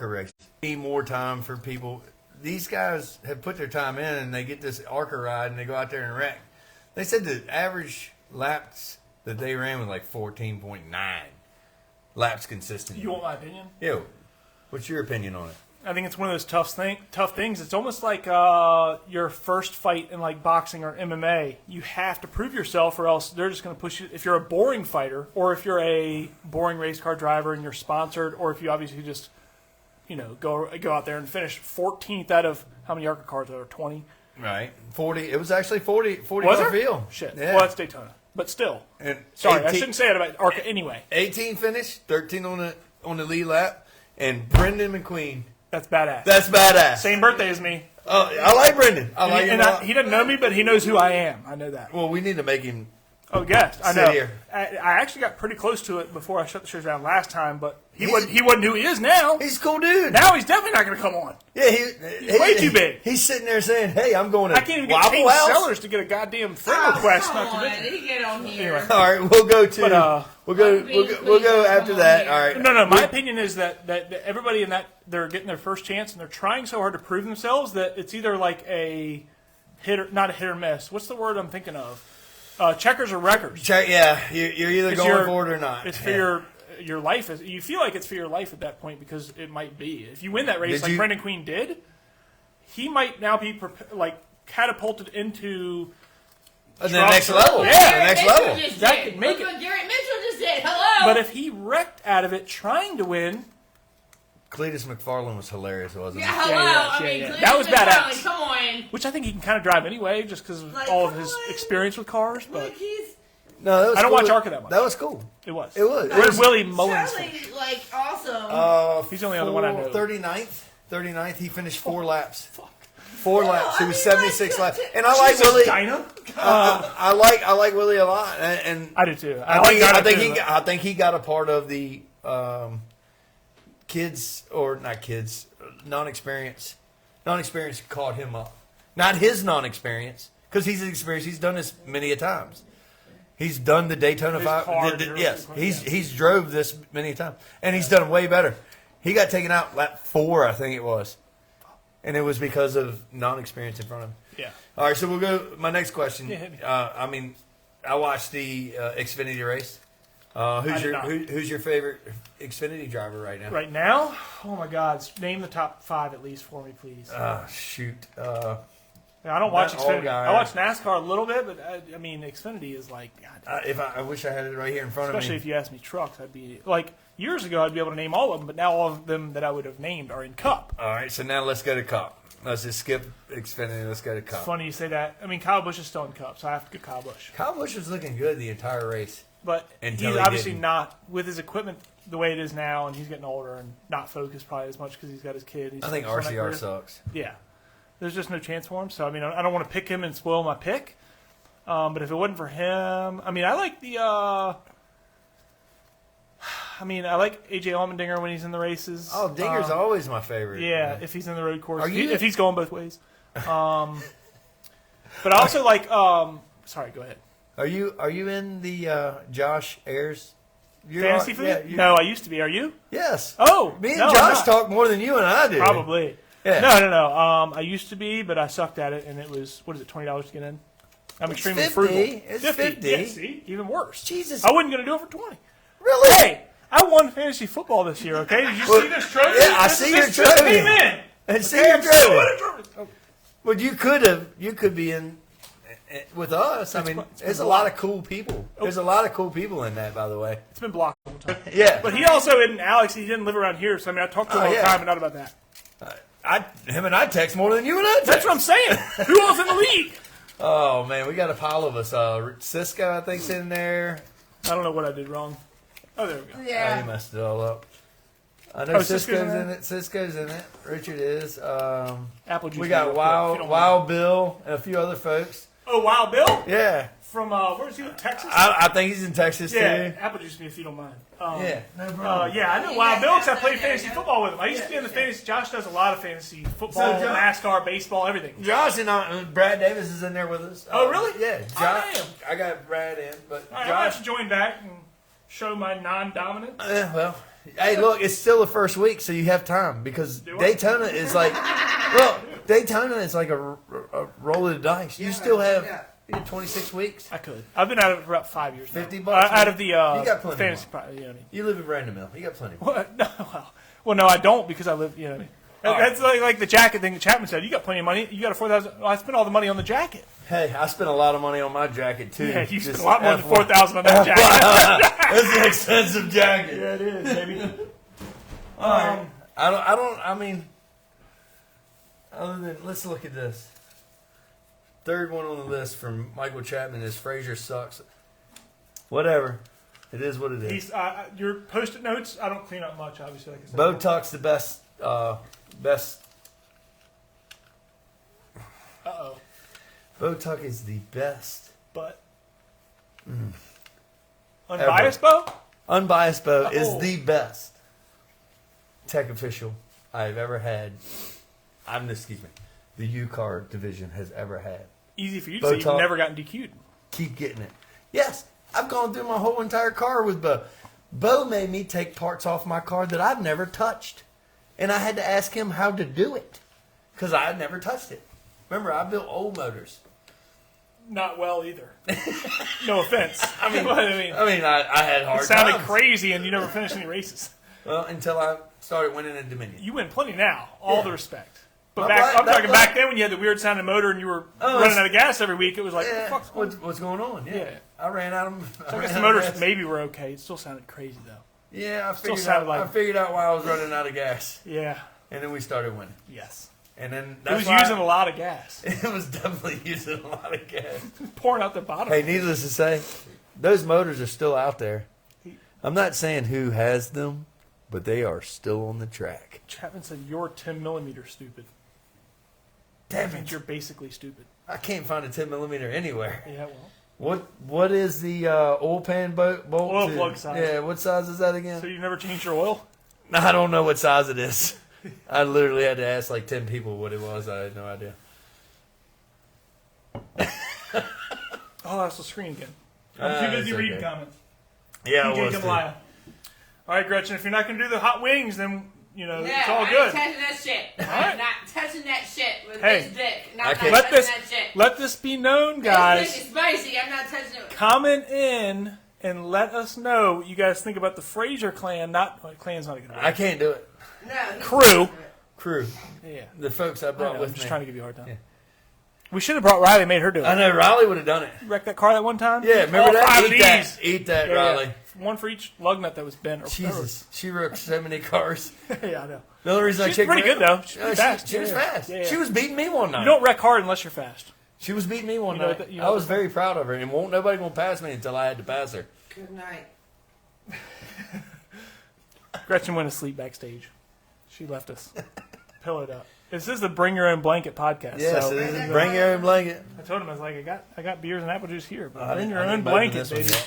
race. Need more time for people. These guys have put their time in, and they get this ARCA ride, and they go out there and wreck. They said the average laps that they ran was like 14.9 laps consistently. You want my opinion? Yo, what's your opinion on it? I think it's one of those tough things. It's almost like your first fight in like boxing or MMA. You have to prove yourself, or else they're just going to push you. If you're a boring fighter, or if you're a boring race car driver and you're sponsored, or if you obviously just go out there and finish 14th out of how many ARCA cars are there? 20. Right. 40. It was actually 40 Was there? field. Shit. Yeah. Well, that's Daytona, but still. And Sorry, I 18 shouldn't say it about ARCA anyway. 18 finish, 13 on the lead lap, and Brendan McQueen. That's badass. That's badass. Same birthday as me. I like Brendan. I like him. He doesn't know me, but he knows who I am. I know that. Well, we need to make him. Oh, yes, I Sit know. here. I actually got pretty close to it before I shut the show down last time, but he wasn't who he is now. He's a cool dude. Now he's definitely not going to come on. Yeah, He's way too big. He's sitting there saying, "Hey, I'm going to I can't even get Waffle Kane House." Sellers to get a goddamn friend request. Not to Come on, mention. he get on here. Anyway. All right, we'll go to. But, we'll go after that. All right. No. My opinion is that everybody in that they're getting their first chance and they're trying so hard to prove themselves that it's either like a hit or not a hit or miss. What's the word I'm thinking of? Checkers or wreckers. Yeah, you're either It's going for it or not. It's for your life. You feel like it's for your life at that point because it might be. If you win that race like Brendan Queen did, he might now be catapulted into the next level. Yeah, the next level. That could make Look it. what Garrett Mitchell just did. Hello. But if he wrecked out of it trying to win, Cletus McFarland was hilarious, wasn't yeah, he? hello. yeah, I mean, yeah. Cleveland That was badass. Come on. which I think he can kind of drive anyway, just because of Like, all of come his on. experience with cars. But Like he's No, that was I don't cool. watch ARCA that much. That was cool. it was. It was. Where's Willie Mullins? Charlie, like awesome. He's the only other one I know. 39th. He finished 4 laps. 4 laps. He I was mean, 76 like, laps. And I like Jesus, Willie. Dinah? I like Willie a lot. And I do too. I think he got a part of the non-experience caught him up. Not his non-experience, because he's experienced. He's done this many a times. He's done the Daytona His 5. car Yes, drove- he's drove this many a time, and he's done way better. He got taken out lap 4, I think it was, and it was because of non-experience in front of him. Yeah. All right, so we'll go. My next question. Yeah, hit me. I watched the Xfinity race. Who's your favorite Xfinity driver right now? Right now, oh my God! Name the top 5 at least for me, please. Shoot. I don't watch that old Xfinity. guy. I watch NASCAR a little bit, but I mean, Xfinity is like, God, I wish I had it right here in front especially of if me. you ask me trucks, I'd be like years ago I'd be able to name all of them, but now all of them that I would have named are in Cup. All right, so now let's go to Cup. Let's just skip Xfinity. Let's go to Cup. It's funny you say that. I mean, Kyle Busch is still in Cup, so I have to go Kyle Busch. Kyle Busch was looking good the entire race. But Until he's he obviously didn't. not with his equipment the way it is now, and he's getting older and not focused probably as much because he's got his kid. He's I think focused on that RCR career. sucks. Yeah, there's just no chance for him. So I mean, I don't want to pick him and spoil my pick. But if it wasn't for him, I mean, I like the. I like AJ Allmendinger when he's in the races. Oh, Dinger's always my favorite. Yeah, if he's in the road course, Are you- if he's going both ways. But I also like. Sorry, go ahead. Are you in the Josh Ayers? Fantasy food? Yeah, No, I used to be. Are you? Yes. Oh, Me and no, I'm Josh not. talk more than you and I do. Probably. Yeah. No. I used to be, but I sucked at it, and it was $20 to get in. I'm extremely 50. frugal. It's 50. Yeah, see, even worse. Jesus. I wasn't gonna do it for 20. Really? Hey, I won fantasy football this year. Okay, did you Well, see this trophy? yeah, I see your This just trophy. came in. And see Okay, your I'm still trophy. winning trophies. Oh, Well, you could be in with us. I mean, it's there's been a lot blocked. of cool people. There's a lot of cool people in that, by the way. It's been blocked the whole time. Yeah. But he also isn't Alex. He didn't live around here, so I mean, I talked to him Oh, all the yeah. time, but not about that. Him and I text more than you and I text. That's what I'm saying. Who else in the league? Oh man, we got a pile of us. Cisco, I think's in there. I don't know what I did wrong. Oh, there we go. Oh, Yeah. you messed it all up. I know Oh, Cisco's Cisco's in in it. Cisco's in it. Richard is. Apple juice. We got real quick, if you don't mind. Wild Bill and a few other folks. Oh, Wild Bill Yeah, from where's he? Texas. I think he's in Texas Yeah, too. apple juice me if you don't mind. Yeah, no problem. Yeah, I know Wild Bill because I played fantasy football with him. I used to be in the fantasy. Josh does a lot of fantasy football, So, Josh- NASCAR, baseball, everything. Josh and Brad Davis is in there with us. Oh, really? Yeah, Oh, Josh. damn. I got Brad in, but All right, I'm gonna have Josh. to join back and show my non-dominance. Well, hey, look, it's still the first week, so you have time because Do what? Daytona is like, well, Daytona is like a roll of the dice. You still have 26 weeks. I could. I've been at it for about 5 years. now. $50 out of the You got plenty fantasy. more. You know what I mean? You live in Brandon Mill. You got plenty. What? No, well, no, I don't because I live. You know what I mean? That's like the jacket thing that Chapman said. You got plenty of money. You got a 4,000. Well, I spent all the money on the jacket. Hey, I spent a lot of money on my jacket too. Yeah, you spent Just a lot more than FYI. 4,000 on that jacket. It's an expensive jacket. Yeah, it is, baby. All right. I mean, other than, let's look at this. Third one on the list from Michael Chapman is Frayser sucks. Whatever. It is what it is. He's your post-it notes. I don't clean up much, obviously. Like I said. Botox the best. Best. Uh-oh. Botox is the best. But unbiased, Bo. Unbiased Bo Oh. is the best tech official I've ever had. Excuse me. The UCAR division has ever had. Easy for you to say. Botox. You've never gotten DQ'd. Keep getting it. Yes, I've gone through my whole entire car with Bo. Bo made me take parts off my car that I've never touched. And I had to ask him how to do it. Because I had never touched it. Remember, I built old motors. not well either. No offense. I mean, But, I had hard it sounded times. crazy, and you never finished any races. Well, until I started winning in Dominion. You win plenty now. All the respect. But My back, black- I'm talking that back then when you had the weird sounding motor and you were running it's- out of gas every week. It was like, Yeah, what the fuck's what's going on? Yeah. I ran out of. So I guess the motors maybe were okay. It still sounded crazy though. Yeah, sounded like- I figured out why I was running out of gas, Yeah. and then we started winning. Yes. And then It that's was why using a lot of gas. It was definitely using a lot of gas. Pouring out the bottom. Hey, needless to say, those motors are still out there. I'm not saying who has them, but they are still on the track. Chapman said you're 10 millimeters stupid. Damn That means it! you're basically stupid. I can't find a 10 millimeter anywhere. Yeah, well. What is the oil pan bolt? Oil plug size. Yeah, what size is that again? So you never changed your oil? I don't know what size it is. I literally had to ask like 10 people what it was. I had no idea. Oh, that's the screen again. I'm too busy it's reading okay. comments. Yeah, TJ I was. too. Kamala. All right, Gretchen, if you're not going to do the hot wings, then, you know, No, it's all I good. ain't touching that shit. right. I'm not touching that shit with Hey, this dick. I Not can't- Let touching this, that shit. let this be known, This guys. dick is spicy. I'm not touching it. Comment in and let us know what you guys think about the Frayser clan. Clan's not a good word. I can't do it. No. he's Crew. not doing it. Crew. Yeah. The folks I I brought know, with I'm just me. trying to give you a hard time. Yeah. We should have brought Riley, made her do it. I know Riley would have done it. Wrecked that car that one time? Yeah, remember All that? 5 of Eat that. these. Eat that, Yeah, Riley. yeah. One for each lug nut that was bent. Or Jesus, she wrecked so many cars. yeah, I know. The only reason I She's checked pretty her good, though. She's out- pretty fast. She was Yeah, fast. yeah, yeah. She was beating me one night. You don't wreck hard unless you're fast. She was beating me one You know night. that- you know I was that- very proud of her, and won't nobody gonna pass me until I had to pass her. Good night. Gretchen went to sleep backstage. She left us. Pillowed up. This is the Bring Your Own Blanket podcast. Yes, so it is. Bring your own blanket. I told him, I was like, I got beers and apple juice here, but I bring didn't- your I own didn't bite into blanket, this one baby. yet.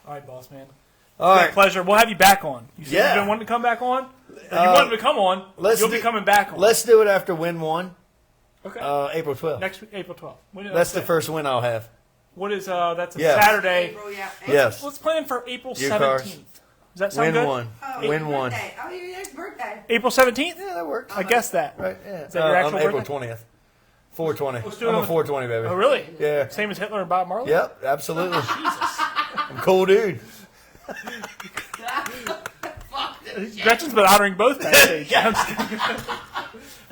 All right, boss man. All It's a right, pleasure. We'll have you back on. You said Yeah. you've been wanting to come back on? If you wanted to come on, let's you'll be do- coming back on. let's do it after win one, Okay. April 12th. Next week, April 12th. When is That's that? the first win I'll have. What is, that's a Yes. Saturday. April, yeah. Yes, Let's plan for April UCARs. 17th. Does that sound win good? one. Oh, Win your one. birthday. Oh, your next birthday. April 17th? Yeah, that works. I guess that. Right? Yeah. Is that your actual April birthday? 20th. 420. Let's do it I'm on a the- 420 baby. Oh, really? Yeah. Same as Hitler and Bob Marley? Yep. Absolutely. I'm a cool dude. Fuck this shit. Gretchen's been honoring both backstage.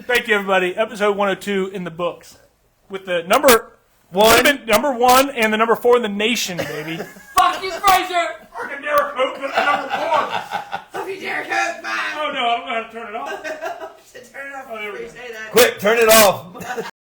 Thank you, everybody. Episode 102 in the books. With the number number 1 and the number 4 in the nation, baby. Fuck you, Frayser. Fucking Derek Hope with the number 4. Fuck you, Derek Hope. Bye. Oh, no, I don't know how to turn it off. Turn it off Oh, there we before you go. say that. Quick, turn it off.